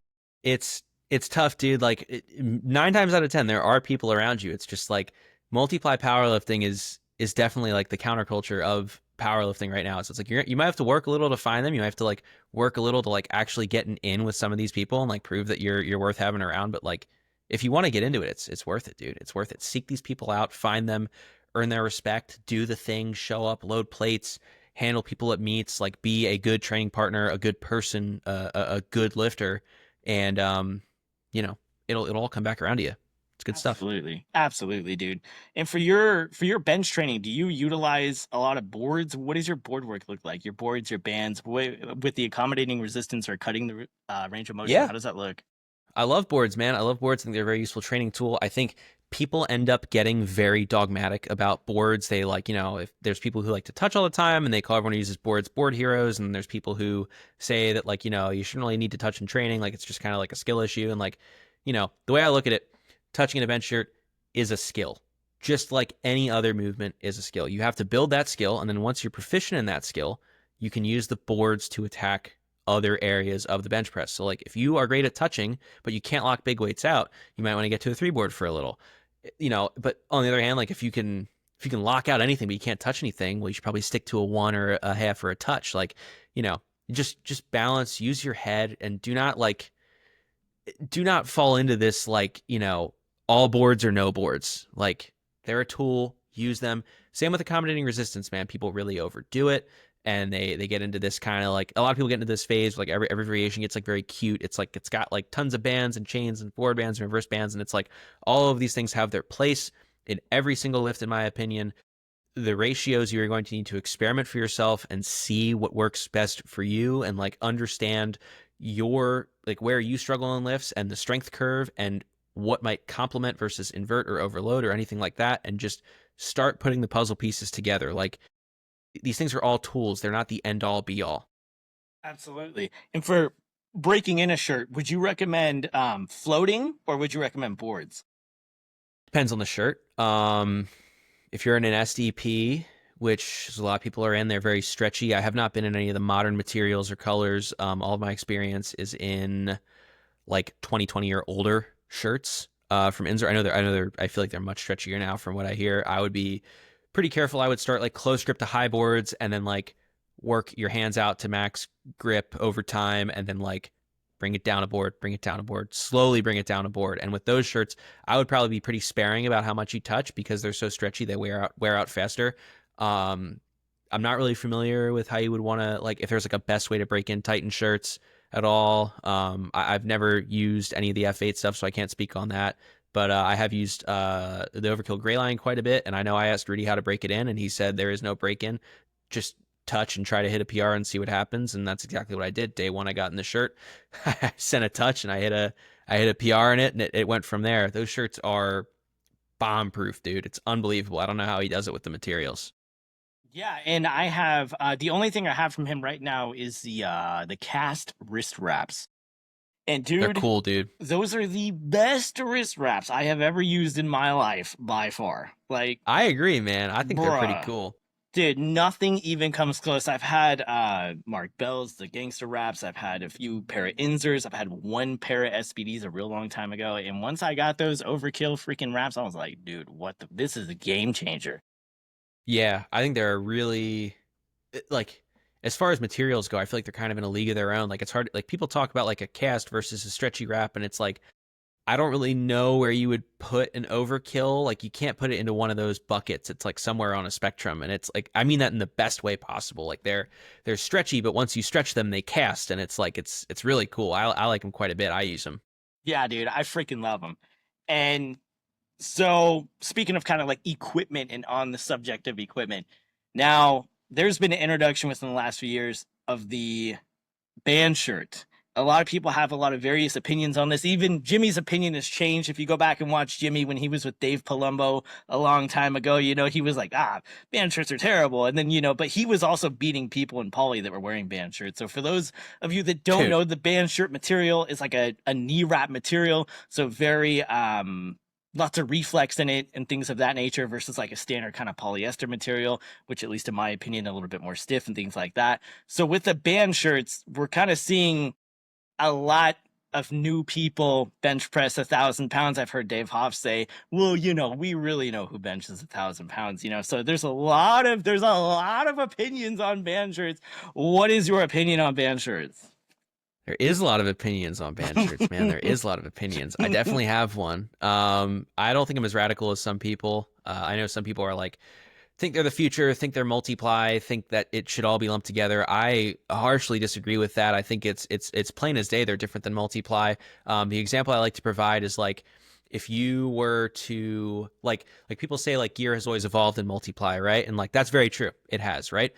It's tough, dude. Like 9 times out of 10, there are people around you. It's just like multi-ply powerlifting is definitely like the counterculture of powerlifting right now. So it's like you might have to work a little to find them. You might have to like work a little to like actually get in with some of these people and like prove that you're worth having around. But like if you want to get into it, it's worth it, dude. It's worth it. Seek these people out, find them, earn their respect, do the thing, show up, load plates, handle people at meets, like be a good training partner, a good person, a good lifter, and it'll all come back around to you. It's good stuff. Absolutely. Absolutely, dude. And for your bench training, do you utilize a lot of boards? What does your board work look like? Your boards, your bands, with the accommodating resistance or cutting the range of motion? Yeah, How does that look? I love boards, man. I love boards. I think they're a very useful training tool. I think people end up getting very dogmatic about boards. They like, if there's people who like to touch all the time and they call everyone who uses boards board heroes, and there's people who say that like, you shouldn't really need to touch in training, like it's just kind of like a skill issue. And like, the way I look at it, touching in a bench shirt is a skill. Just like any other movement is a skill. You have to build that skill, and then once you're proficient in that skill, you can use the boards to attack other areas of the bench press. So like if you are great at touching, but you can't lock big weights out, you might want to get to a 3 board for a little. But on the other hand, like if you can lock out anything but you can't touch anything, well, you should probably stick to a 1 or a half or a touch. Like, just balance, use your head, and do not like do not fall into this like, all boards or no boards. Like they're a tool, use them. Same with accommodating resistance, man. People really overdo it and they get into this kind of like a lot of people get into this phase like every variation gets like very cute. It's like it's got like tons of bands and chains and forward bands and reverse bands, and it's like all of these things have their place in every single lift, in my opinion. The ratios you're going to need to experiment for yourself and see what works best for you and like understand your like where you struggle in lifts and the strength curve and what might complement versus invert or overload or anything like that, and just start putting the puzzle pieces together. Like these things are all tools, they're not the end all be all. Absolutely. And for breaking in a shirt, would you recommend floating or would you recommend boards? Depends on the shirt. If you're in an SDP, which a lot of people are in, they're very stretchy. I have not been in any of the modern materials or colors. All of my experience is in like 2020 or older shirts from Inzer. I feel like they're much stretchier now from what I hear. I would be pretty careful. I would start like close grip to high boards and then like work your hands out to max grip over time, and then like bring it down a board, slowly bring it down a board. And with those shirts, I would probably be pretty sparing about how much you touch because they're so stretchy, they wear out faster. I'm not really familiar with how you would want to, like, if there's like a best way to break in Titan shirts at all. I've never used any of the F8 stuff, so I can't speak on that. But I have used the Overkill Gray line quite a bit, and I know I asked Rudy how to break it in, and he said there is no break in. Just touch and try to hit a PR and see what happens, and that's exactly what I did. Day one, I got in the shirt, I sent a touch, and I hit a PR in it, and it went from there. Those shirts are bomb proof, dude. It's unbelievable. I don't know how he does it with the materials. Yeah, and I have the only thing I have from him right now is the cast wrist wraps. And They're dude, cool, dude. those are the best wrist wraps I have ever used in my life by far. Like, I agree, man. I think they're pretty bruh. cool. Dude, nothing even comes close. I've had Mark Bell's, the gangster wraps. I've had a few pair of Inzers. I've had one pair of SBDs a real long time ago. And once I got those overkill freaking wraps, I was like, dude, this is a game changer. Yeah, I think they're really like as far as materials go, I feel like they're kind of in a league of their own. Like it's hard, like people talk about like a cast versus a stretchy wrap, and it's like I don't really know where you would put an overkill. Like you can't put it into one of those buckets. It's like somewhere on a spectrum, and it's like I mean that in the best way possible. Like they're stretchy, but once you stretch them, they cast, and it's like it's really cool. I like them quite a bit. I use them. Yeah, dude, I freaking love them. And so, speaking of kind of like equipment and on the subject of equipment, now there's been an introduction within the last few years of the band shirt. A lot of people have a lot of various opinions on this. Even Jimmy's opinion has changed. If you go back and watch Jimmy when he was with Dave Palumbo a long time ago, he was like, band shirts are terrible. And then, but he was also beating people in Poly that were wearing band shirts. So for those of you that don't Dude, know, the band shirt material is like a knee wrap material. So very, lots of reflex in it and things of that nature versus like a standard kind of polyester material, which at least in my opinion, a little bit more stiff and things like that. So with the band shirts, we're kind of seeing a lot of new people bench press 1,000 pounds. I've heard Dave Hoff say, well, we really know who benches 1,000 pounds, so there's a lot of opinions on band shirts. What is your opinion on band shirts? there is a lot of opinions on band shirts, man. There is a lot of opinions. I definitely have one. I don't think I'm as radical as some people. I know some people are like, think they're the future, think they're multiply, think that it should all be lumped together. I harshly disagree with that. I think it's plain as day. They're different than multiply. The example I like to provide is like if you were to like people say like gear has always evolved in multiply, right? And like that's very true. It has, right?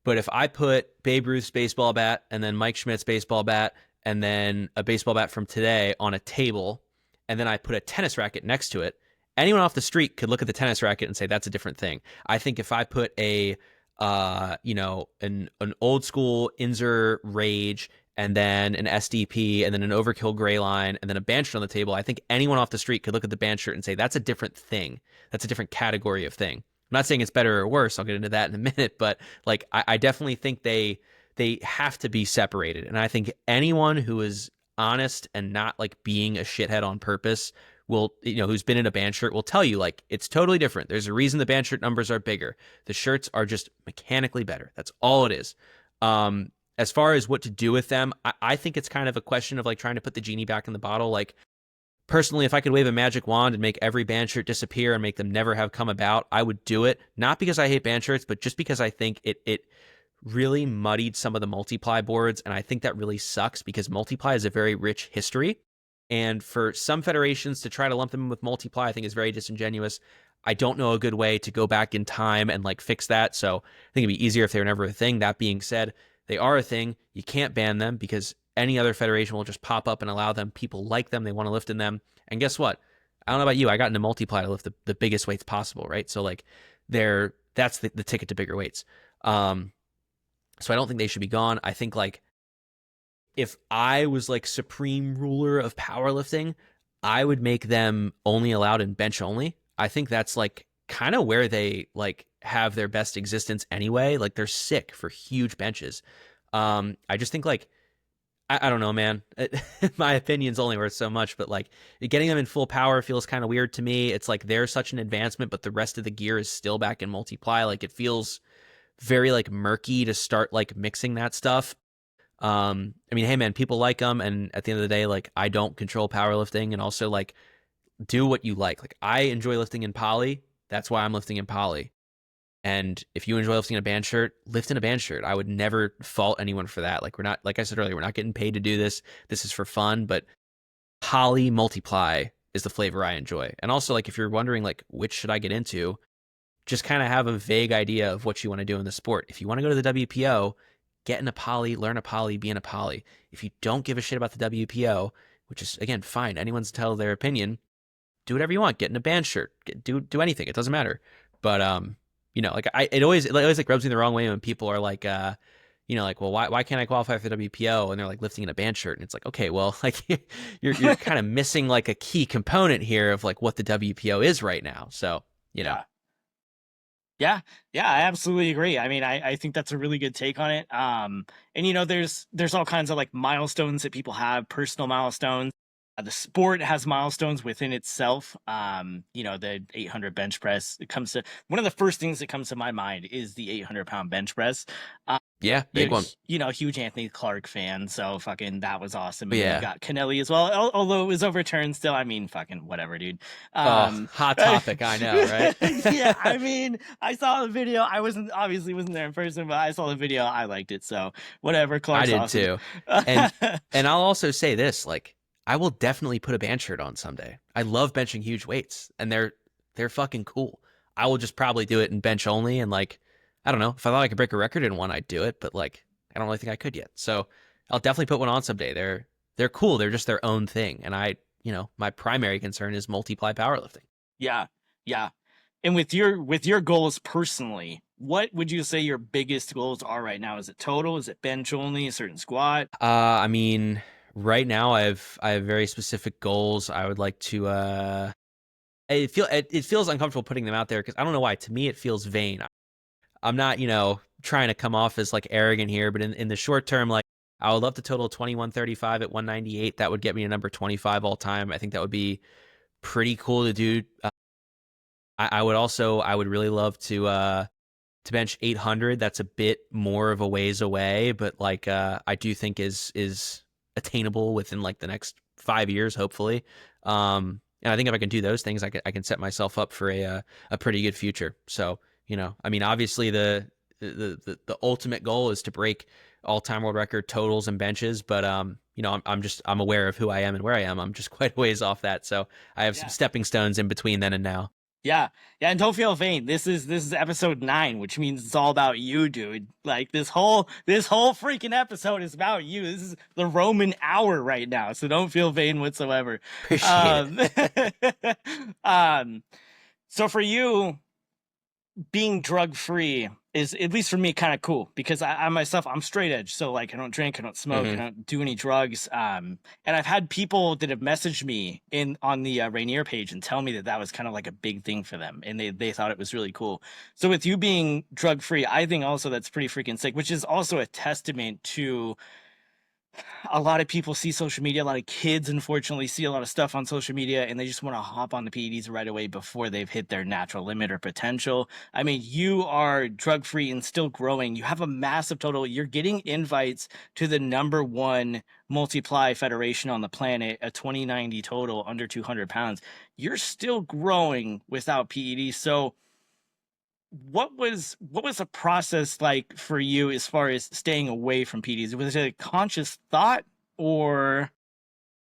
But if I put Babe Ruth's baseball bat and then Mike Schmidt's baseball bat and then a baseball bat from today on a table, and then I put a tennis racket next to it, anyone off the street could look at the tennis racket and say that's a different thing. I think if I put an old school Inzer Rage and then an SDP and then an Overkill Gray line and then a band shirt on the table, I think anyone off the street could look at the band shirt and say that's a different thing. That's a different category of thing. I'm not saying it's better or worse. I'll get into that in a minute, but like I definitely think they have to be separated. And I think anyone who is honest and not like being a shithead on purpose will, who's been in a band shirt will tell you like it's totally different. There's a reason the band shirt numbers are bigger. The shirts are just mechanically better. That's all it is. as far as what to do with them, I think it's kind of a question of like trying to put the genie back in the bottle. Like personally, if I could wave a magic wand and make every band shirt disappear and make them never have come about, I would do it. Not because I hate band shirts, but just because I think it really muddied some of the multi-ply boards, and I think that really sucks because multi-ply is a very rich history. And for some federations to try to lump them with multi-ply, I think is very disingenuous. I don't know a good way to go back in time and like fix that. So I think it'd be easier if they were never a thing. That being said, they are a thing. You can't ban them because any other federation will just pop up and allow them. People like them. They want to lift in them. And guess what? I don't know about you. I got into multi-ply to lift the biggest weights possible, right? So like that's the ticket to bigger weights. So I don't think they should be gone. I think like if I was like supreme ruler of powerlifting, I would make them only allowed in bench only. I think that's like kind of where they like have their best existence anyway. Like they're sick for huge benches. I just think like I don't know, man. My opinion's only worth so much, but like getting them in full power feels kind of weird to me. It's like they're such an advancement, but the rest of the gear is still back in multi-ply. Like it feels very like murky to start like mixing that stuff. I mean, hey man, people like them, and at the end of the day, like I don't control powerlifting, and also like do what you like. Like I enjoy lifting in poly. That's why I'm lifting in poly. And if you enjoy lifting a band shirt, lift in a band shirt. I would never fault anyone for that. Like we're not, like I said earlier, we're not getting paid to do this. This is for fun, but poly multi-ply is the flavor I enjoy. And also like if you're wondering like which should I get into, just kind of have a vague idea of what you want to do in the sport. If you want to go to the WPO, get in a poly, learn a poly, be in a poly. If you don't give a shit about the WPO, which is again fine, anyone's entitled to their opinion, do whatever you want. Get in a band shirt, do anything. It doesn't matter. But you know, like it always like rubs me the wrong way when people are like, you know, like, well, why can't I qualify for the WPO? And they're like lifting in a band shirt, and it's like, okay, well, like you're kind of missing like a key component here of like what the WPO is right now. So you know. Yeah, I absolutely agree. I mean, I think that's a really good take on it. And you know, there's all kinds of like milestones that people have, personal milestones. The sport has milestones within itself. You know, the 800 bench press. It comes to one of the first things that comes to my mind is the 800-pound bench press. Yeah, big one. You know, huge Anthony Clark fan, so fucking that was awesome. And Yeah. you got Kennelly as well, although it was overturned still. I mean, fucking whatever, dude. Hot topic, I know, right? Yeah, I mean, I saw the video. I obviously wasn't there in person, but I saw the video. I liked it, so whatever. Clark's I did awesome. too. And I'll also say this, like, I will definitely put a band shirt on someday. I love benching huge weights, and they're fucking cool. I will just probably do it in bench only, and like, I don't know, if I thought I could break a record in one, I'd do it, but like, I don't really think I could yet. So I'll definitely put one on someday. They're cool. They're just their own thing, and you know, my primary concern is multi-ply powerlifting. Yeah. And with your goals personally, what would you say your biggest goals are right now? Is it total? Is it bench only? A certain squat? I mean, right now I have very specific goals. I would like to it feels uncomfortable putting them out there because I don't know why. To me, it feels vain. I'm not, you know, trying to come off as like arrogant here, but in the short term, like I would love to total 2135 at 198. That would get me to number 25 all time. I think that would be pretty cool to do. I would really love to bench 800. That's a bit more of a ways away, but like I do think is attainable within like the next 5 years, hopefully. And I think if I can do those things, I can set myself up for a pretty good future. So, you know, I mean, obviously the ultimate goal is to break all-time world record totals and benches, but you know, I'm aware of who I am and where I am. I'm just quite a ways off that, so I have some stepping stones in between then and now. Yeah, and don't feel vain. This is episode 9, which means it's all about you, dude. Like this whole freaking episode is about you. This is the Roman hour right now, so don't feel vain whatsoever. Appreciate it. So for you, being drug free is, at least for me, kind of cool because I myself, I'm straight edge. So like I don't drink, I don't smoke, I don't do any drugs. And I've had people that have messaged me on the Rainier page and tell me that was kind of like a big thing for them. And they thought it was really cool. So with you being drug free, I think also that's pretty freaking sick, which is also a testament to A lot of people see social media, a lot of kids unfortunately see a lot of stuff on social media, and they just want to hop on the PEDs right away before they've hit their natural limit or potential. I mean, you are drug free and still growing. You have a massive total. You're getting invites to the #1 multi-ply federation on the planet, a 2090 total, under 200 pounds. You're still growing without PEDs. So what was the process like for you as far as staying away from PEDs? Was it a conscious thought or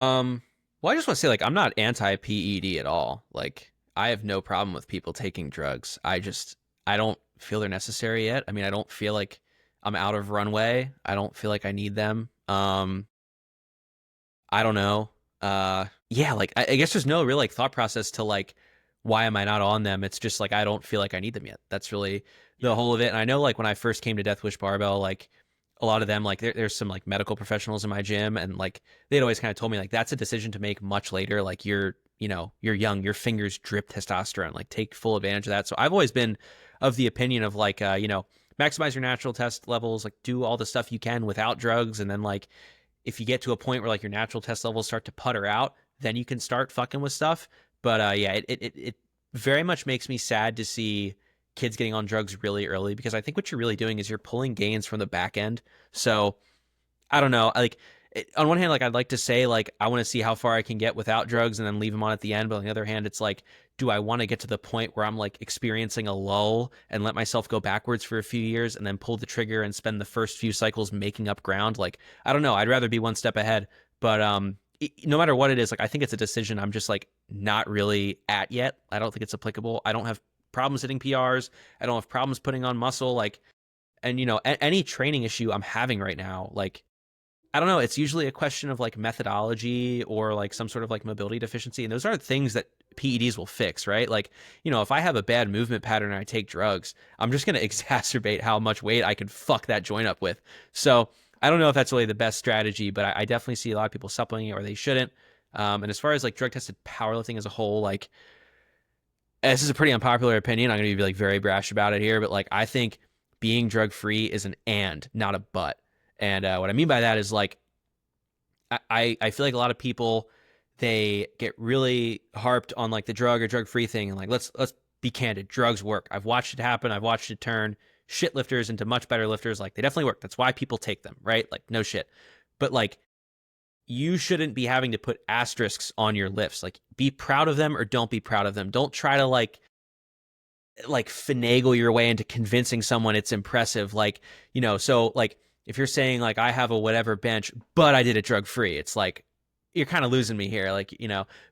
Um, well, I just want to say, like, I'm not anti PED at all. Like, I have no problem with people taking drugs. I don't feel they're necessary yet. I mean, I don't feel like I'm out of runway. I don't feel like I need them. I don't know. Yeah, like, I guess there's no real like thought process to like, why am I not on them? It's just like, I don't feel like I need them yet. That's really the yeah. whole of it. And I know, like, when I first came to Death Wish Barbell, like, a lot of them, like, there's some like medical professionals in my gym, and like they'd always kind of told me like that's a decision to make much later. Like, you're young, your fingers drip testosterone, like take full advantage of that. So I've always been of the opinion of like, maximize your natural test levels, like do all the stuff you can without drugs, and then like if you get to a point where like your natural test levels start to putter out, then you can start fucking with stuff. But yeah, it very much makes me sad to see kids getting on drugs really early, because I think what you're really doing is you're pulling gains from the back end. So I don't know. Like, on one hand, like, I'd like to say like I want to see how far I can get without drugs and then leave them on at the end. But on the other hand, it's like, do I want to get to the point where I'm like experiencing a lull and let myself go backwards for a few years and then pull the trigger and spend the first few cycles making up ground? Like, I don't know. I'd rather be one step ahead. But no matter what it is, like, I think it's a decision I'm just like not really at yet. I don't think it's applicable. I don't have problems hitting PRs. I don't have problems putting on muscle. Like, and any training issue I'm having right now, like, I don't know. It's usually a question of like methodology or like some sort of like mobility deficiency. And those are things that PEDs will fix, right? Like, if I have a bad movement pattern and I take drugs, I'm just going to exacerbate how much weight I can fuck that joint up with. So I don't know if that's really the best strategy, but I definitely see a lot of people supplementing it or they shouldn't. And as far as like drug tested powerlifting as a whole, like, this is a pretty unpopular opinion. I'm going to be like very brash about it here, but like, I think being drug free is an and, not a but. And what I mean by that is like, I feel like a lot of people, they get really harped on like the drug or drug free thing, and like let's be candid, drugs work. I've watched it happen. I've watched it turn shit lifters into much better lifters. Like, they definitely work. That's why people take them, right? Like, no shit. But like, you shouldn't be having to put asterisks on your lifts. Like, be proud of them or don't be proud of them. Don't try to like finagle your way into convincing someone it's impressive. Like, so like, if you're saying like I have a whatever bench, but I did it drug free, it's like you're kind of losing me here. Like,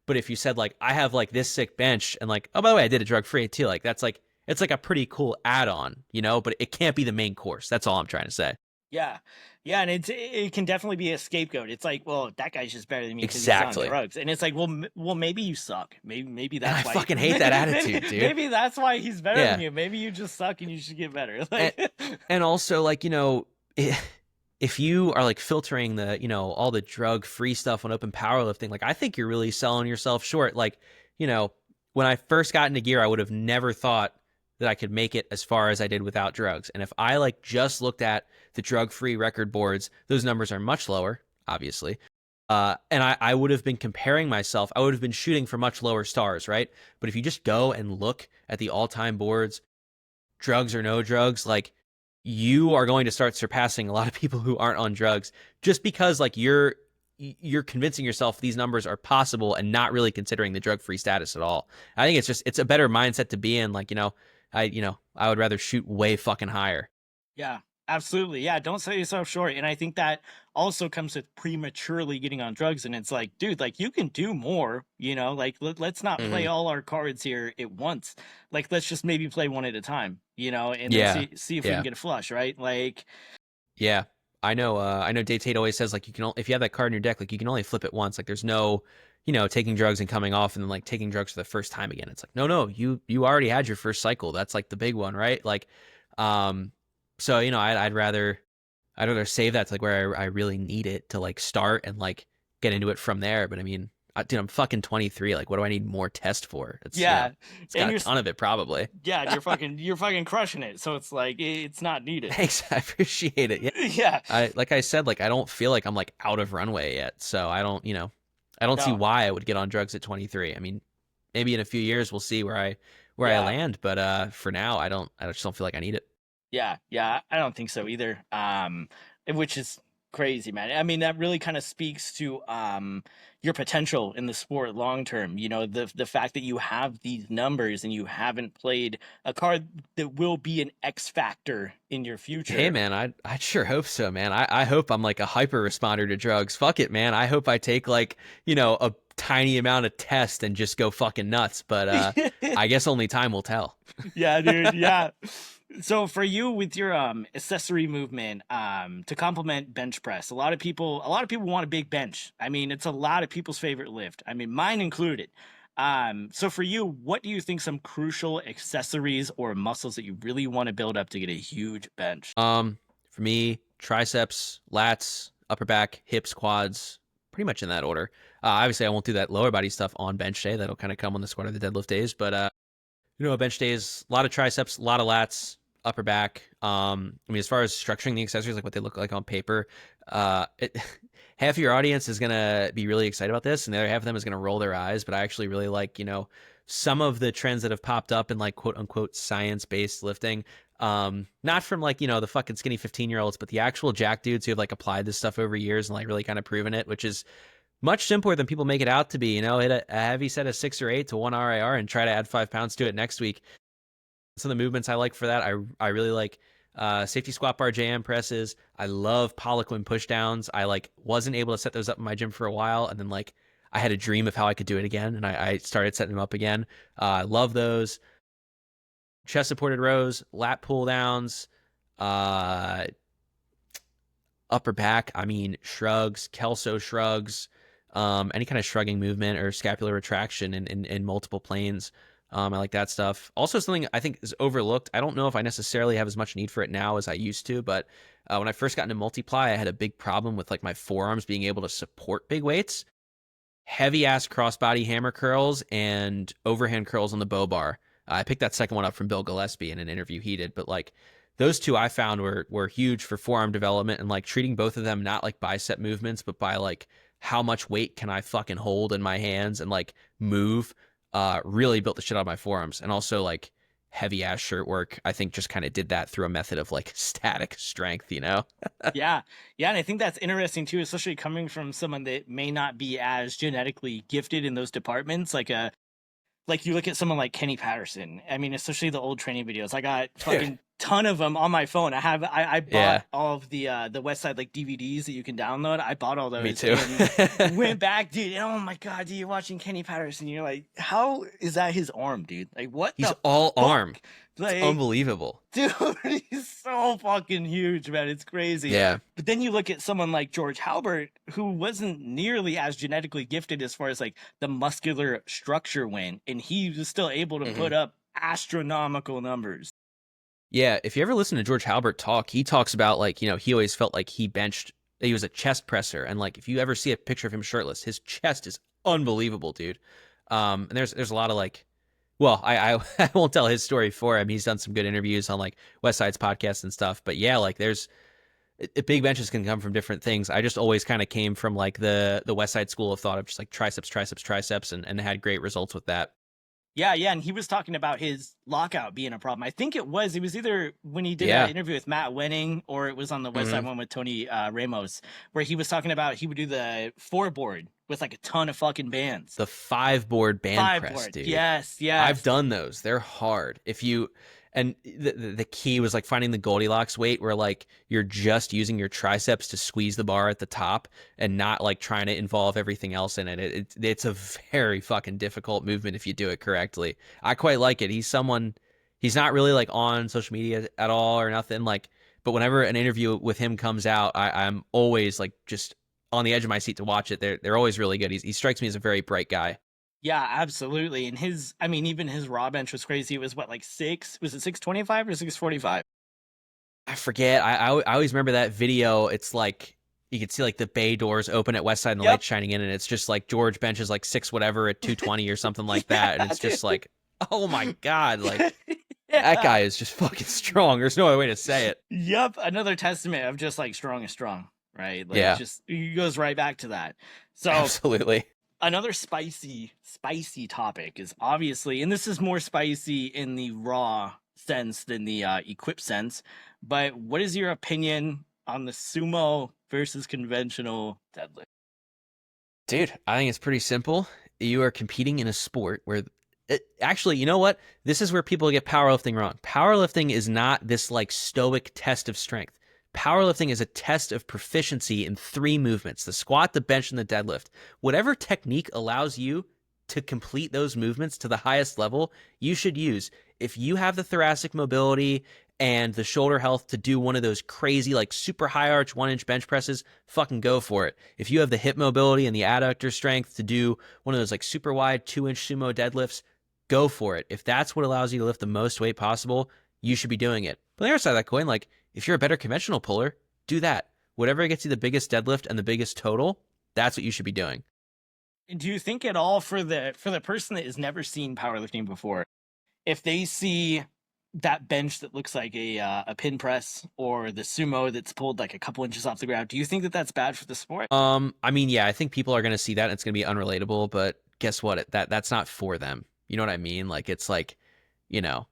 but if you said like I have like this sick bench and like, oh, by the way, I did it drug free too, like that's like, it's like a pretty cool add-on, but it can't be the main course. That's all I'm trying to say. Yeah. Yeah, and it can definitely be a scapegoat. It's like, well, that guy's just better than me because he's on Exactly. drugs. And it's like, well, maybe you suck. Maybe And I that's why fucking hate that attitude, maybe, dude. maybe that's why he's better Yeah. than you. Maybe you just suck and you should get better. And, Like, and also like, if you are like filtering the, all the drug free stuff on open powerlifting, like I think you're really selling yourself short. Like, when I first got into gear, I would have never thought that I could make it as far as I did without drugs. And if I like just looked at the drug free record boards, those numbers are much lower, obviously. And I would have been comparing myself. I would have been shooting for much lower stars, right? But if you just go and look at the all-time boards, drugs or no drugs, like, you are going to start surpassing a lot of people who aren't on drugs, just because like you're convincing yourself these numbers are possible and not really considering the drug-free status at all. I think it's a better mindset to be in. Like, I would rather shoot way fucking higher. yeah, absolutely. Yeah, don't sell yourself short. And I think that also comes with prematurely getting on drugs. And it's like, dude, like you can do more, like let's not play Mm-hmm. all our cards here at once. Like, let's just maybe play one at a time, and then Yeah. see if we Yeah. can get a flush, right? Like, Yeah. I know Dave Tate always says like if you have that card in your deck, like you can only flip it once. Like, there's no, taking drugs and coming off and then like taking drugs for the first time again. It's like, no, you already had your first cycle. That's like the big one, right? Like, so I'd rather save that to like where I really need it to like start and like get into it from there. But I mean, dude, I'm fucking 23. Like, what do I need more test for? It's, Yeah, it's and got a ton of it probably. yeah, and you're fucking crushing it. So it's like it's not needed. Thanks. I appreciate it. Yeah. Yeah, Like I said, like I don't feel like I'm like out of runway yet. So I don't see no, why I would get on drugs at 23. I mean, maybe in a few years we'll see where I yeah, land, but for now I just don't feel like I need it. yeah. I don't think so either. Which is crazy, man. I mean, that really kind of speaks to your potential in the sport long term. You know, the fact that you have these numbers and you haven't played a card that will be an X factor in your Hey future. man, I sure hope so, man. I hope I'm like a hyper responder to drugs. Fuck it, man. I hope I take like, a tiny amount of test and just go fucking nuts. But I guess only time will tell. Yeah, dude. Yeah. So for you with your accessory movement to complement bench press, a lot of people want a big bench. I mean, it's a lot of people's favorite lift. I mean, mine included. So for you, what do you think some crucial accessories or muscles that you really want to build up to get a huge bench? For me, triceps, lats, upper back, hips, quads, pretty much in that order. Obviously I won't do that lower body stuff on bench day. That'll kind of come on the squat or the deadlift days, but bench days, a lot of triceps, a lot of lats, upper back. I mean, as far as structuring the accessories, like what they look like on paper, it, half of your audience is gonna be really excited about this, and the other half of them is gonna roll their eyes. But I actually really like, some of the trends that have popped up in like quote unquote science-based lifting. Not from like, the fucking skinny 15-year-olds, but the actual jack dudes who have like applied this stuff over years and like really kind of proven it, which is much simpler than people make it out to be. Hit a heavy set of 6 or 8 to 1 RIR and try to add 5 pounds to it next week. Some of the movements I like for that, I really like safety squat bar JM presses. I love Poliquin push downs. I like wasn't able to set those up in my gym for a while, and then like I had a dream of how I could do it again, and I started setting them up again. I love those. Chest supported rows, lat pull downs, upper back. I mean, shrugs, Kelso shrugs, any kind of shrugging movement or scapular retraction in multiple planes. I like that stuff. Also, something I think is overlooked. I don't know if I necessarily have as much need for it now as I used to, but when I first got into multi-ply, I had a big problem with like my forearms being able to support big weights. Heavy ass crossbody hammer curls and overhand curls on the bow bar. I picked that second one up from Bill Gillespie in an interview he did, but like those two I found were huge for forearm development, and like treating both of them not like bicep movements, but by like how much weight can I fucking hold in my hands and like move, really built the shit out of my forearms. And also like heavy ass shirt work, I think just kind of did that through a method of like static strength, Yeah, yeah, and I think that's interesting too, especially coming from someone that may not be as genetically gifted in those departments. Like you look at someone like Kenny Patterson. I mean, especially the old training videos. I got fucking ton of them on my phone. I bought Yeah. all of the West Side like DVDs that you can download. I bought all those. Me too. And went back, dude. And oh my god, dude, you're watching Kenny Patterson. You're like, how is that his arm, dude? Like what? He's the all fuck? arm. Like, It's unbelievable. dude, he's so fucking huge, man. It's crazy. Yeah. But then you look at someone like George Halbert, who wasn't nearly as genetically gifted as far as like the muscular structure went, and he was still able to put up astronomical numbers. Yeah, if you ever listen to George Halbert talk, he talks about like, he always felt like he was a chest presser. And like, if you ever see a picture of him shirtless, his chest is unbelievable, dude. And there's a lot of like, well, I I won't tell his story for him. He's done some good interviews on like West Side's podcast and stuff. But yeah, like there's big benches can come from different things. I just always kind of came from like the West Side school of thought of just like triceps, and had great results with that. Yeah, and he was talking about his lockout being a problem. I think it was either when he did that interview with Matt Wenning, or it was on the West Side one with Tony Ramos, where he was talking about he would do the 4-board with like a ton of fucking bands. The 5-board band press, dude. Yes. I've done those. They're hard. And the key was like finding the Goldilocks weight where like you're just using your triceps to squeeze the bar at the top and not like trying to involve everything else in it. It's a very fucking difficult movement if you do it correctly. I quite like it. He's not really like on social media at all or nothing, like, but whenever an interview with him comes out, I'm always like just on the edge of my seat to watch it. They're always really good. He strikes me as a very bright guy. Yeah, absolutely. And even his raw bench was crazy. It was what, like was it 625 or 645? I forget. I always remember that video. It's like you can see like the bay doors open at West Side and the Yep. light shining in, and it's just like George benches like 6 whatever at 220 or something like Yeah, that, and it's just dude. like, oh my god, like that Yeah. guy is just fucking strong. There's no other way to say it. Yep. Another testament of just like strong is strong, right? Like Yeah, just it goes right back to that. So absolutely. another spicy topic is obviously, and this is more spicy in the raw sense than the equipped sense, but what is your opinion on the sumo versus conventional deadlift? Dude, I think it's pretty simple. You are competing in a sport where actually, you know what? This is where people get powerlifting wrong. Powerlifting is not this like stoic test of strength. Powerlifting is a test of proficiency in 3 movements: the squat, the bench, and the deadlift. Whatever technique allows you to complete those movements to the highest level, you should use. If you have the thoracic mobility and the shoulder health to do one of those crazy, like super high arch 1-inch bench presses, fucking go for it. If you have the hip mobility and the adductor strength to do one of those like super wide 2-inch sumo deadlifts, go for it. If that's what allows you to lift the most weight possible, you should be doing it. But on the other side of that coin, like if you're a better conventional puller, do that. Whatever gets you the biggest deadlift and the biggest total, that's what you should be doing. Do you think at all for the person that has never seen powerlifting before, if they see that bench that looks like a pin press or the sumo that's pulled like a couple inches off the ground, do you think that that's bad for the sport? I mean, yeah, I think people are going to see that and it's going to be unrelatable, but guess what? That's not for them. You know what I mean? Like, it's like, you know,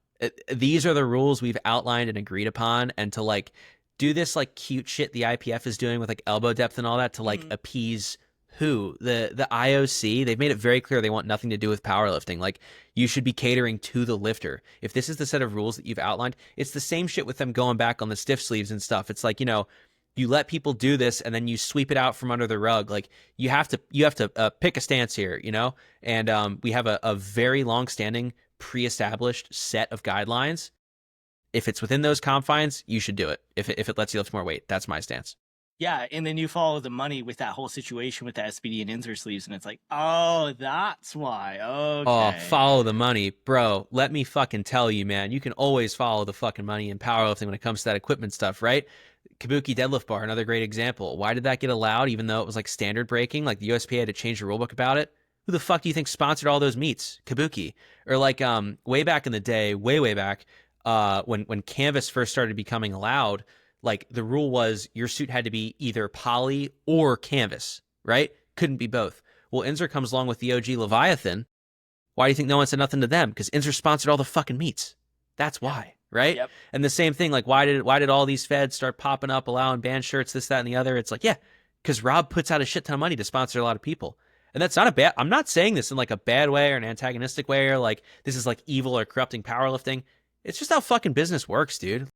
these are the rules we've outlined and agreed upon, and to like do this like cute shit the IPF is doing with like elbow depth and all that to like appease who? The IOC. They've made it very clear they want nothing to do with powerlifting. Like, you should be catering to the lifter. If this is the set of rules that you've outlined, it's the same shit with them going back on the stiff sleeves and stuff. It's like, you know, you let people do this and then you sweep it out from under the rug. Like, you have to pick a stance here, you know? And we have a very long-standing, pre-established set of guidelines. If it's within those confines, you should do it. If it lets you lift more weight, that's my stance. Yeah, and then you follow the money with that whole situation with the SPD and insert sleeves, and it's like, oh, that's why. Okay. Oh, follow the money. Bro, let me fucking tell you, man. You can always follow the fucking money in powerlifting when it comes to that equipment stuff, right? Kabuki deadlift bar, another great example. Why did that get allowed even though it was like standard breaking? Like the USPA had to change the rulebook about it. Who the fuck do you think sponsored all those meets? Kabuki. Or like way back in the day, way back, when Canvas first started becoming allowed, like the rule was your suit had to be either poly or canvas, right? Couldn't be both. Well, Inzer comes along with the OG Leviathan. Why do you think no one said nothing to them? Because Inzer sponsored all the fucking meets. That's why, right? Yep. And the same thing, like why did all these feds start popping up, allowing band shirts, this, that, and the other? It's like, yeah, because Rob puts out a shit ton of money to sponsor a lot of people. And that's not a bad, I'm not saying this in like a bad way or an antagonistic way or like this is like evil or corrupting powerlifting. It's just how fucking business works, dude.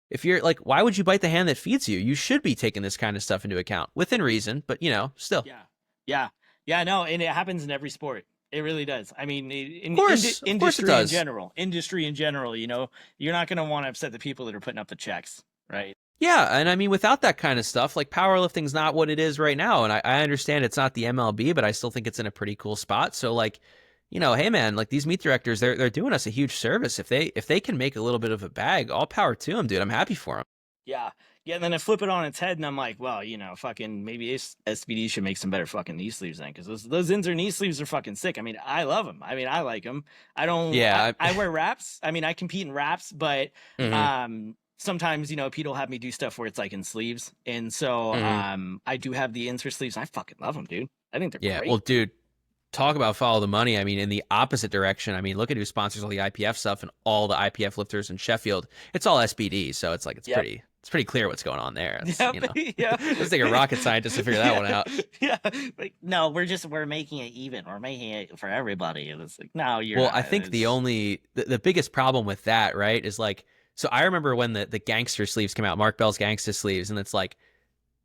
If you're like, why would you bite the hand that feeds you? You should be taking this kind of stuff into account within reason, but you know, still. Yeah. No, and it happens in every sport. It really does. I mean, Of course it does. Industry in general, you know, you're not going to want to upset the people that are putting up the checks, right? Yeah, and I mean, without that kind of stuff, like powerlifting's not what it is right now, and I understand it's not the MLB, but I still think it's in a pretty cool spot. So like, you know, hey man, like these meet directors, they're doing us a huge service. If they can make a little bit of a bag, all power to them, dude. I'm happy for them. Yeah. And then I flip it on its head, and I'm like, well, you know, fucking maybe SPD should make some better fucking knee sleeves then, because those Inzer knee sleeves are fucking sick. I mean, I love them. I mean, I like them. I don't. Yeah, I wear wraps. I mean, I compete in wraps, but Mhm. sometimes, you know, Pete will have me do stuff where it's like in sleeves, and so I do have the Inzer sleeves. I fucking love them, dude. I think they're Yeah, great. well, dude, talk about follow the money. I mean, in the opposite direction. I mean, look at who sponsors all the IPF stuff and all the IPF lifters in Sheffield. It's all SBD, so it's like it's pretty clear what's going on there. It's, you know, let's take a rocket scientist to figure that one out. Yeah, like no, we're making it even. We're making it for everybody. And it's like no, you're. Well, not. I think the biggest problem with that, right, is like, so I remember when the gangster sleeves came out, Mark Bell's gangster sleeves, and it's like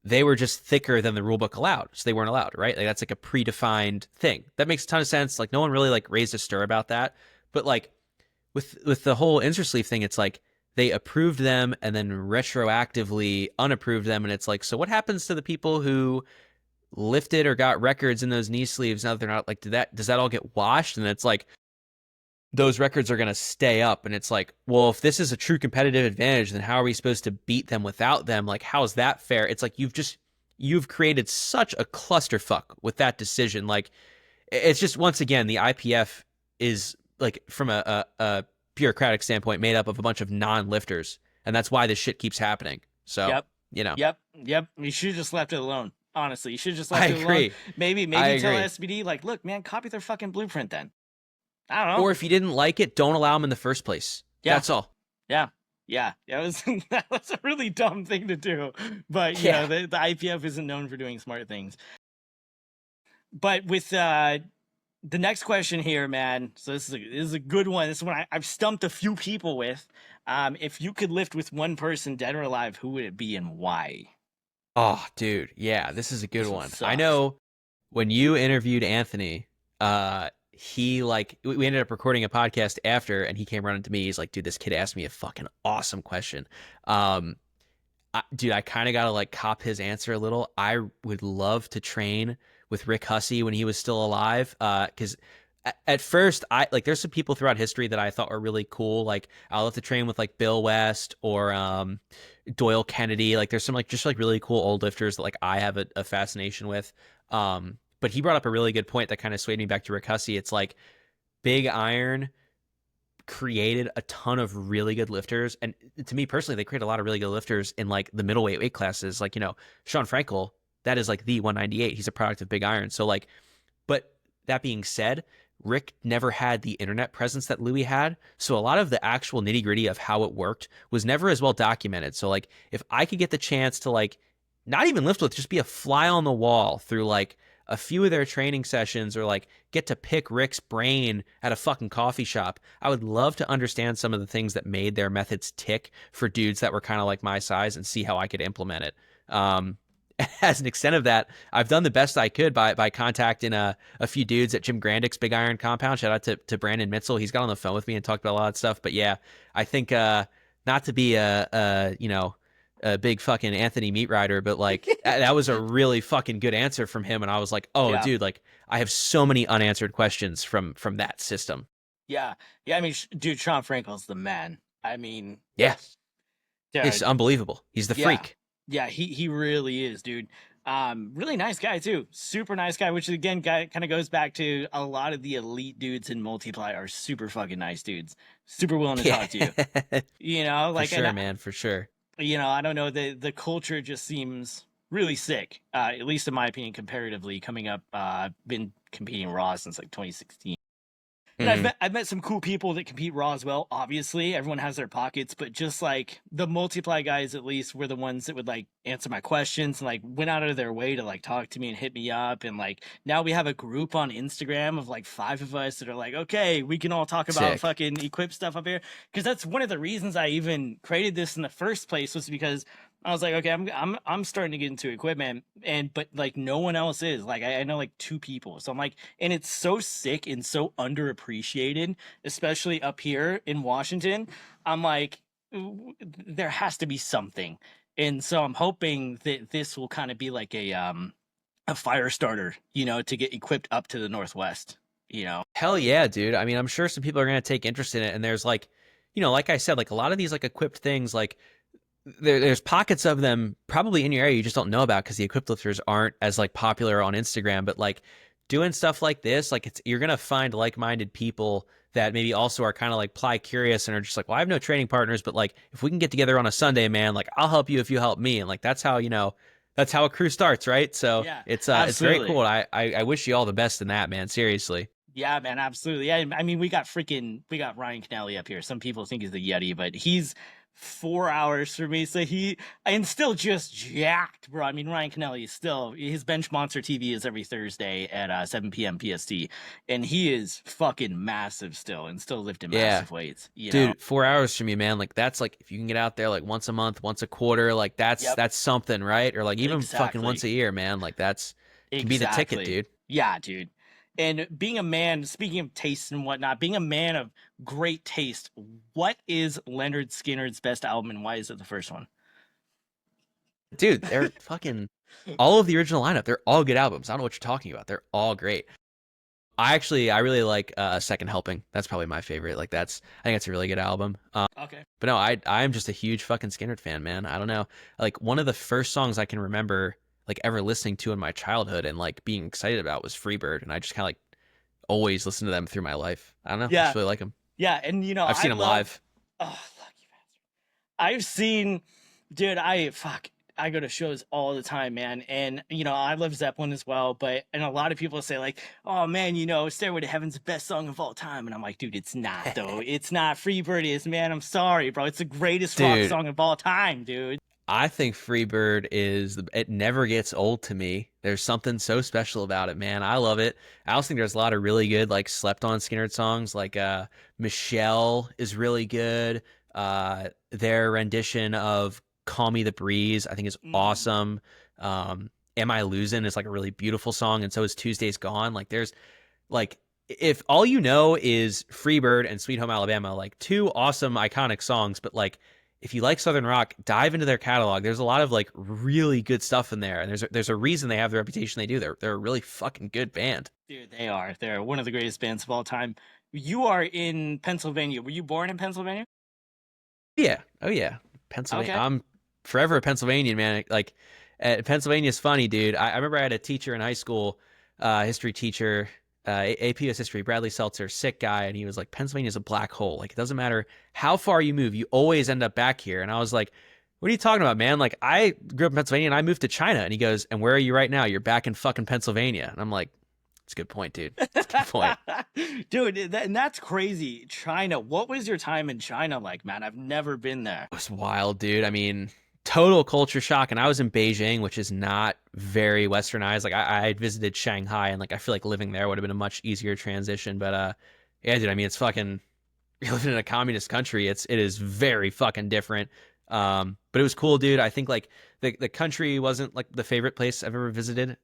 they were just thicker than the rulebook allowed, so they weren't allowed, right? Like that's like a predefined thing. That makes a ton of sense. Like no one really like raised a stir about that, but like with the whole Inzer sleeve thing, it's like they approved them and then retroactively unapproved them, and it's like, so what happens to the people who lifted or got records in those knee sleeves now that they're not, like, does that all get washed? And it's like those records are going to stay up, and it's like, well, if this is a true competitive advantage, then how are we supposed to beat them without them? Like, how is that fair? It's like you've you've created such a clusterfuck with that decision. Like, it's just, once again, the IPF is like, from a bureaucratic standpoint, made up of a bunch of non-lifters, and that's why this shit keeps happening. So, Yep. you know, Yep. You should have just left it alone. Honestly, you should have just I left it alone. agree. Maybe I tell agree. SBD, like, look, man, copy their fucking blueprint then. I don't know. Or if you didn't like it, don't allow them in the first place. Yeah. That's all. Yeah. That was a really dumb thing to do. But you know, the IPF isn't known for doing smart things. But with the next question here, man. So this is a good one. This is one I've stumped a few people with. If you could lift with one person, dead or alive, who would it be and why? Oh, dude. Yeah, this is a good one. Sucks. I know when you interviewed Anthony, he, like, we ended up recording a podcast after, and he came running to me. He's like, dude, this kid asked me a fucking awesome question. Dude, I kind of got to, like, cop his answer a little. I would love to train with Rick Hussey when he was still alive. Because at first, there's some people throughout history that I thought were really cool. Like, I'll have to train with, like, Bill West or Doyle Kennedy. Like, there's some, like, just, like, really cool old lifters that, like, I have a fascination with. But he brought up a really good point that kind of swayed me back to Rick Hussey. It's like, Big Iron created a ton of really good lifters, and to me personally, they create a lot of really good lifters in, like, the middleweight weight classes. Like, you know, Sean Frankel, that is, like, the 198. He's a product of Big Iron. So, like, but that being said, Rick never had the internet presence that Louis had. So a lot of the actual nitty gritty of how it worked was never as well documented. So, like, if I could get the chance to, like, not even lift with, just be a fly on the wall through, like, a few of their training sessions, or, like, get to pick Rick's brain at a fucking coffee shop, I would love to understand some of the things that made their methods tick for dudes that were kind of like my size, and see how I could implement it. As an extent of that, I've done the best I could by contacting a few dudes at Jim Grandick's Big Iron compound. Shout out to Brandon Mitzel. He's got on the phone with me and talked about a lot of stuff. But yeah, I think not to be a big fucking Anthony meat rider, but, like, that was a really fucking good answer from him. And I was like, oh, yeah, dude, like, I have so many unanswered questions from that system. Yeah. I mean, dude, Sean Frankel's the man. I mean, yeah, dude, it's unbelievable. He's the freak. Yeah, he really is, dude. Really nice guy too. Super nice guy, which again kind of goes back to a lot of the elite dudes in multi-ply are super fucking nice dudes. Super willing to talk to you. You know, like, for sure, man, for sure. You know, I don't know, the culture just seems really sick. At least in my opinion, comparatively coming up. I've been competing Raw since like 2016. And I've met some cool people that compete Raw as well. Obviously, everyone has their pockets, but just, like, the multi-ply guys, at least, were the ones that would, like, answer my questions and, like, went out of their way to, like, talk to me and hit me up. And, like, now we have a group on Instagram of, like, 5 of us that are like, okay, we can all talk about fucking equip stuff up here. Because that's one of the reasons I even created this in the first place, was because I was like, okay, I'm starting to get into equipment, but like, no one else is. Like, I know like 2 people. So I'm like, and it's so sick and so underappreciated, especially up here in Washington. I'm like, there has to be something. And so I'm hoping that this will kind of be like a fire starter, you know, to get equipped up to the Northwest, you know. Hell yeah, dude. I mean, I'm sure some people are going to take interest in it. And there's, like, you know, like I said, like, a lot of these, like, equipped things, like, there's pockets of them probably in your area you just don't know about because the equipped lifters aren't as, like, popular on Instagram. But, like, doing stuff like this, like, you're gonna find like-minded people that maybe also are kind of, like, ply curious and are just like, well, I have no training partners, but, like, if we can get together on a Sunday, man, like, I'll help you if you help me. And, like, that's how, you know, that's how a crew starts, right? So yeah, it's very cool. I wish you all the best in that, man. Seriously. Yeah, man, absolutely. Yeah, I mean, we got Ryan Kennelly up here. Some people think he's the Yeti, but he's 4 hours for me. So and still just jacked, bro. I mean, Ryan Kennelly is still, his Bench Monster TV is every Thursday at 7 p.m. PST. And he is fucking massive still and still lifting massive weights. You know? 4 hours for me, man. Like, that's, like, if you can get out there, like, once a month, once a quarter, like, that's something, right? Or, like, even fucking once a year, man. Like, that's can be the ticket, dude. Yeah, dude. And being a man, speaking of taste and whatnot, being a man of great taste, what is Leonard Skinner's best album and why is it the first one? Dude, they're fucking all of the original lineup. They're all good albums. I don't know what you're talking about. They're all great. I really like Second Helping. That's probably my favorite. Like, I think it's a really good album. Okay. But no, I'm just a huge fucking Skinner fan, man. I don't know. Like, one of the first songs I can remember like ever listening to in my childhood and like being excited about was Freebird, and I just kind of like always listen to them through my life. I don't know, I just Yeah, really like them. yeah, and I've I seen them love. live. Oh, lucky bastard! I've seen, dude. I go to shows all the time, man, and I love Zeppelin as well. But and a lot of people say like, oh man, Stairway to Heaven's the best song of all time, and I'm like, dude, it's not though. It's not. Freebird is, man. I'm sorry, bro. It's the greatest rock Dude, song of all time, dude. I think Freebird it never gets old to me. There's something so special about it, man. I love it. I also think there's a lot of really good like slept on Skinner songs. Like Michelle is really good. Their rendition of Call Me the Breeze, I think is Mm. awesome. Am I Losing is like a really beautiful song, and so is Tuesday's Gone. Like there's like if all you know is Freebird and Sweet Home Alabama, like two awesome iconic songs, but like if you like Southern rock, dive into their catalog. There's a lot of like really good stuff in there, and there's a reason they have the reputation they do. They're a really fucking good band. Dude, they are. They're one of the greatest bands of all time. You are in Pennsylvania. Were you born in Pennsylvania? Yeah, oh yeah, Pennsylvania. Okay. I'm forever a Pennsylvanian, man. Like Pennsylvania's funny, dude. I remember I had a teacher in high school, history teacher, AP US history, Bradley Seltzer, sick guy, and he was like, Pennsylvania's a black hole. Like it doesn't matter how far you move, you always end up back here. And I was like, what are you talking about, man? Like I grew up in Pennsylvania and I moved to China. And he goes, and where are you right now? You're back in fucking Pennsylvania. And I'm like, it's a good point, dude. It's a good point. Dude, and that's crazy. China. What was your time in China like, man? I've never been there. It was wild, dude. I mean, total culture shock. And I was in Beijing, which is not very westernized. Like I visited Shanghai, and like I feel like living there would have been a much easier transition. But yeah, dude. I mean, it's fucking you're living in a communist country. It is very fucking different. But it was cool, dude. I think like the country wasn't like the favorite place I've ever visited.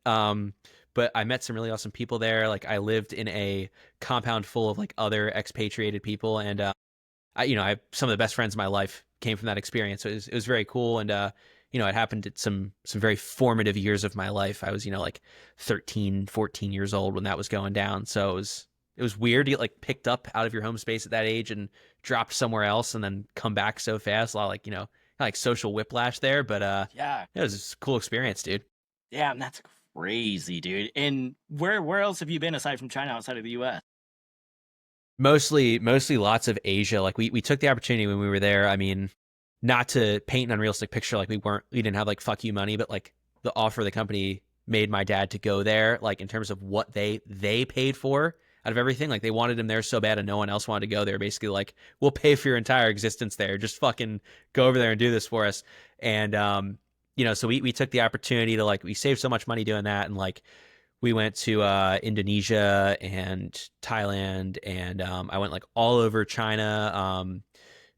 But I met some really awesome people there. Like I lived in a compound full of like other expatriated people, and I have some of the best friends in my life came from that experience. So it was very cool. And, it happened at some very formative years of my life. I was, like 13, 14 years old when that was going down. So it was weird to get like picked up out of your home space at that age and dropped somewhere else and then come back so fast. A lot of like social whiplash there, but, Yeah. it was a cool experience, dude. Yeah, and that's crazy, dude. And where else have you been aside from China outside of the US? Mostly lots of Asia. Like we took the opportunity when we were there. I mean, not to paint an unrealistic picture, like we didn't have like fuck you money, but like the offer the company made my dad to go there, like in terms of what they paid for out of everything. Like they wanted him there so bad and no one else wanted to go there. Basically, like, we'll pay for your entire existence there. Just fucking go over there and do this for us. And so we took the opportunity to like we saved so much money doing that, and like we went to Indonesia and Thailand, and I went like all over China.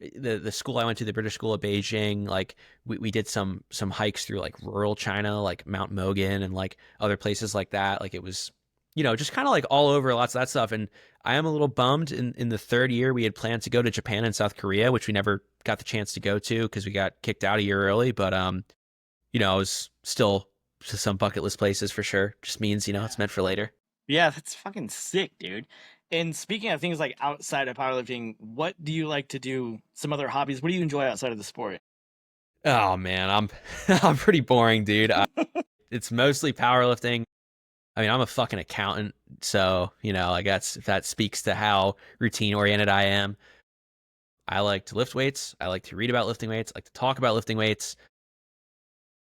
The school I went to, the British School of Beijing, like we did some hikes through like rural China, like Mount Mogan and like other places like that. Like it was, just kind of like all over, lots of that stuff. And I am a little bummed in the third year we had planned to go to Japan and South Korea, which we never got the chance to go to because we got kicked out a year early. But I was still to some bucket list places for sure. Just means, Yeah. it's meant for later. Yeah, that's fucking sick, dude. And speaking of things like outside of powerlifting, what do you like to do? Some other hobbies? What do you enjoy outside of the sport? Oh man, I'm I'm pretty boring, dude. It's mostly powerlifting. I mean, I'm a fucking accountant, so I guess if that speaks to how routine oriented I am. I like to lift weights. I like to read about lifting weights. I like to talk about lifting weights.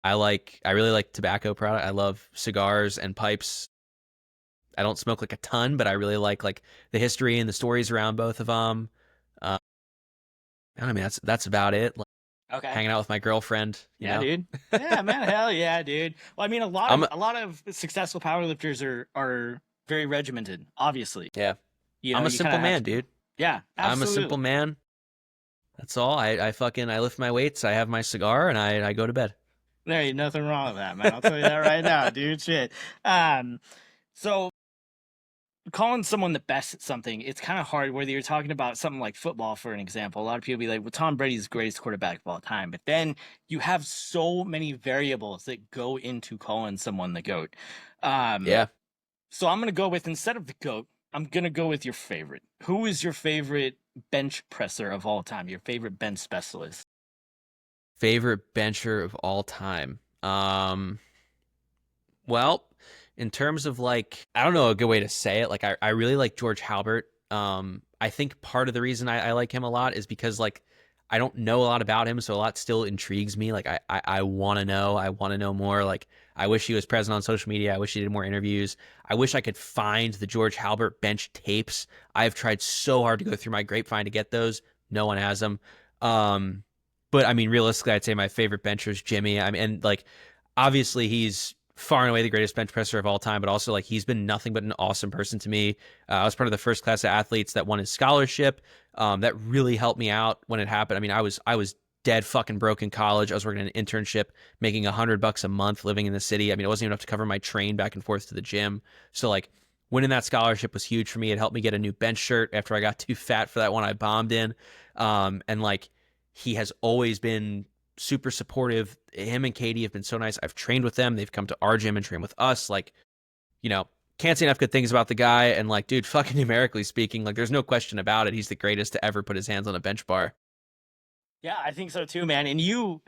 I really like tobacco product. I love cigars and pipes. I don't smoke like a ton, but I really like the history and the stories around both of them. Uh, I mean, that's about it. Like, Okay. hanging out with my girlfriend, Yeah, dude. Yeah, man. Hell yeah, dude. Well, I mean, I'm a lot of successful powerlifters are very regimented. Obviously, yeah, I'm a you kind simple of have man, to be. dude. Yeah, I'm a simple absolutely. man. That's all. I lift my weights. I have my cigar, and I go to bed. There ain't nothing wrong with that, man. I'll tell you that right now, dude. Shit. Um, so calling someone the best at something, it's kind of hard. Whether you're talking about something like football, for an example, a lot of people be like, "Well, Tom Brady's the greatest quarterback of all time," but then you have so many variables that go into calling someone the goat. Um, Yeah. so I'm gonna go with, instead of the goat, I'm gonna go with your favorite. Who is your favorite bench presser of all time? Your favorite bench specialist? Favorite bencher of all time. Well, in terms of like, I don't know a good way to say it. Like, I really like George Halbert. I think part of the reason I like him a lot is because like I don't know a lot about him, so a lot still intrigues me. Like I want to know. I want to know more. Like I wish he was present on social media. I wish he did more interviews. I wish I could find the George Halbert bench tapes. I've tried so hard to go through my grapevine to get those. No one has them. But I mean, realistically, I'd say my favorite bencher is Jimmy. I mean, and like obviously he's far and away the greatest bench presser of all time, but also like he's been nothing but an awesome person to me. I was part of the first class of athletes that won his scholarship. That really helped me out when it happened. I mean, I was dead fucking broke in college. I was working an internship, making $100 a month, living in the city. I mean, it wasn't even enough to cover my train back and forth to the gym. So like winning that scholarship was huge for me. It helped me get a new bench shirt after I got too fat for that one I bombed in. And like he has always been super supportive. Him and Katie have been so nice. I've trained with them. They've come to our gym and trained with us. Like, you know, can't say enough good things about the guy. And like, dude, fucking numerically speaking, like there's no question about it. He's the greatest to ever put his hands on a bench bar. Yeah, I think so too, man. And you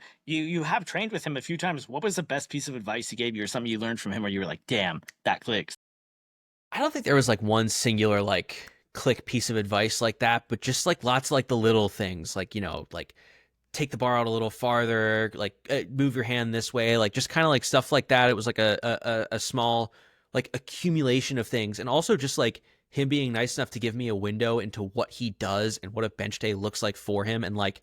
have trained with him a few times. What was the best piece of advice he gave you, or something you learned from him where you were like, damn, that clicks? I don't think there was like one singular like click piece of advice like that, but just like lots of like the little things, like, you know, like take the bar out a little farther, like move your hand this way, like just kind of like stuff like that. It was like a small like accumulation of things. And also just like him being nice enough to give me a window into what he does and what a bench day looks like for him. And like,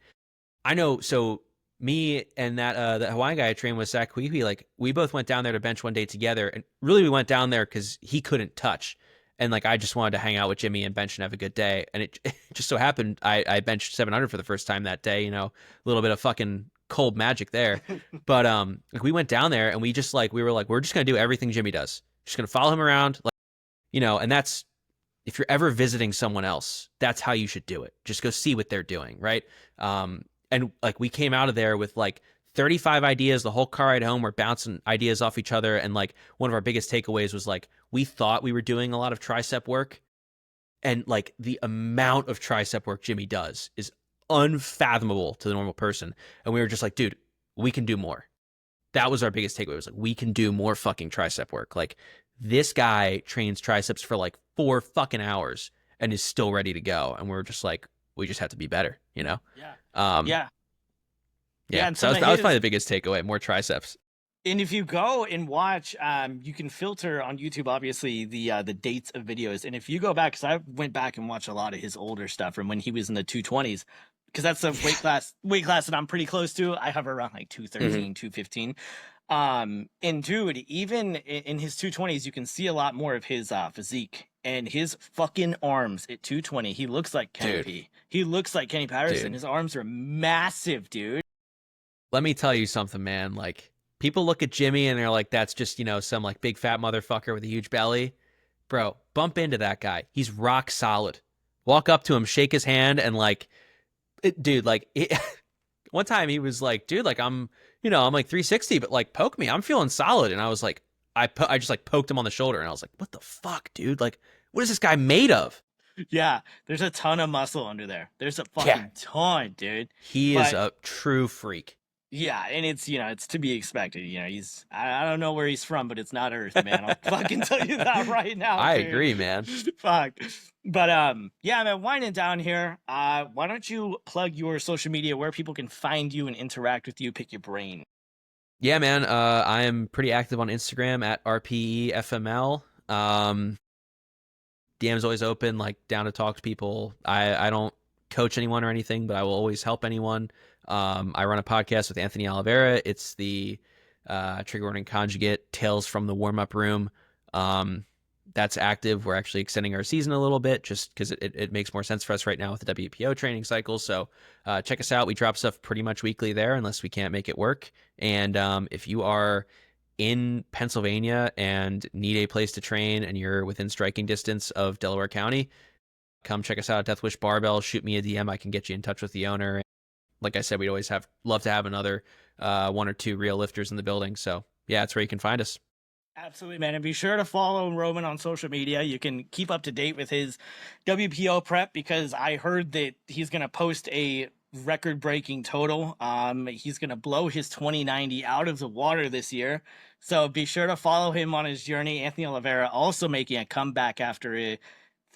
I know, so me and that Hawaiian guy I trained with, Zach Queepy, like we both went down there to bench one day together. And really we went down there because he couldn't touch. And like I just wanted to hang out with Jimmy and bench and have a good day. And it just so happened I benched 700 for the first time that day, you know, a little bit of fucking cold magic there. But like we went down there and we just like we were like, we're just gonna do everything Jimmy does. Just gonna follow him around, like, you know, and that's if you're ever visiting someone else, that's how you should do it. Just go see what they're doing, right? And like we came out of there with like 35 ideas. The whole car ride home, we're bouncing ideas off each other. And like one of our biggest takeaways was like we thought we were doing a lot of tricep work, and like the amount of tricep work Jimmy does is unfathomable to the normal person. And we were just like, dude, we can do more. That was our biggest takeaway. It was like, we can do more fucking tricep work. Like this guy trains triceps for like 4 fucking hours and is still ready to go. And we're just like, we just have to be better, you know? Yeah. Um, Yeah. yeah. And So some that of was probably his, the biggest takeaway, more triceps. and if you go and watch, you can filter on YouTube, obviously the dates of videos. And if you go back, because I went back and watched a lot of his older stuff from when he was in the 220s, because that's a weight class that I'm pretty close to. I hover around like Mm-hmm. 213, 215. And dude, even in his 220s, you can see a lot more of his physique and his fucking arms at 220. He looks like Kenny Dude, P. He looks like Kenny Patterson. dude. His arms are massive, dude. Let me tell you something, man. Like people look at Jimmy and they're like, that's just, you know, some like big fat motherfucker with a huge belly. Bro, bump into that guy. He's rock solid. Walk up to him, shake his hand, and like, dude, like, one time he was like, dude, like, I'm like 360, but like, poke me. I'm feeling solid. And I was like, I just like poked him on the shoulder and I was like, what the fuck, dude? Like, what is this guy made of? Yeah, there's a ton of muscle under there. There's a Yeah. fucking ton, dude. He is But a true freak. yeah, and it's it's to be expected. He's I don't know where he's from, but it's not Earth, man. I'll fucking tell you that right now, I dude. agree, man. Fuck. But yeah, man, winding down here. Why don't you plug your social media where people can find you and interact with you, pick your brain? Yeah, man. I am pretty active on Instagram at RPEFML. DM's always open, like down to talk to people. I don't coach anyone or anything, but I will always help anyone. I run a podcast with Anthony Oliveira. It's the Trigger Warning Conjugate Tales from the Warm Up Room. That's active. We're actually extending our season a little bit just because it makes more sense for us right now with the WPO training cycle. So check us out. We drop stuff pretty much weekly there unless we can't make it work. And if you are in Pennsylvania and need a place to train and you're within striking distance of Delaware County, come check us out at Death Wish Barbell. Shoot me a DM. I can get you in touch with the owner. Like I said, we'd always love to have another 1 or 2 real lifters in the building. So yeah, that's where you can find us. Absolutely, man. And be sure to follow Roman on social media. You can keep up to date with his WPO prep because I heard that he's going to post a record-breaking total. He's gonna blow his 2090 out of the water this year. So be sure to follow him on his journey. Anthony Oliveira also making a comeback after a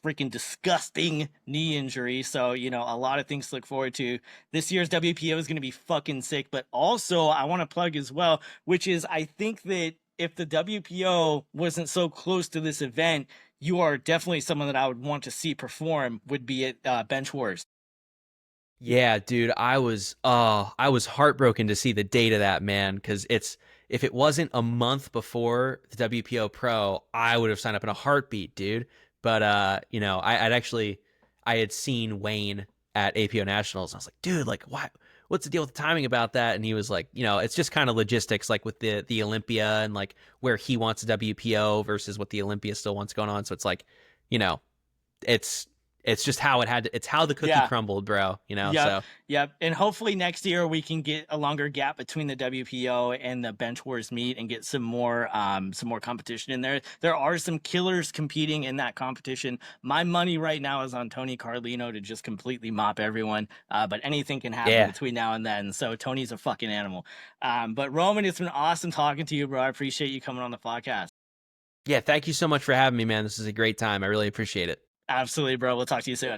freaking disgusting knee injury. So, a lot of things to look forward to. This year's WPO is going to be fucking sick. But also, I want to plug as well, which is I think that if the WPO wasn't so close to this event, you are definitely someone that I would want to see perform, would be at Bench Wars. Yeah, dude, I was heartbroken to see the date of that, man, because if it wasn't a month before the WPO Pro, I would have signed up in a heartbeat, dude. But I had seen Wayne at APO Nationals, and I was like, dude, like what's the deal with the timing about that? And he was like, it's just kind of logistics, like with the Olympia and like where he wants a WPO versus what the Olympia still wants going on. So it's like, you know, it's it's just how it's how the cookie Yeah. crumbled, bro, Yep. so Yep. And hopefully next year we can get a longer gap between the WPO and the Bench Wars meet and get some more competition in there. There are some killers competing in that competition. My money right now is on Tony Carlino to just completely mop everyone. But anything can happen yeah. between now and then. So Tony's a fucking animal. But Roman, it's been awesome talking to you, bro. I appreciate you coming on the podcast. Yeah, thank you so much for having me, man. This is a great time. I really appreciate it. Absolutely, bro. We'll talk to you soon.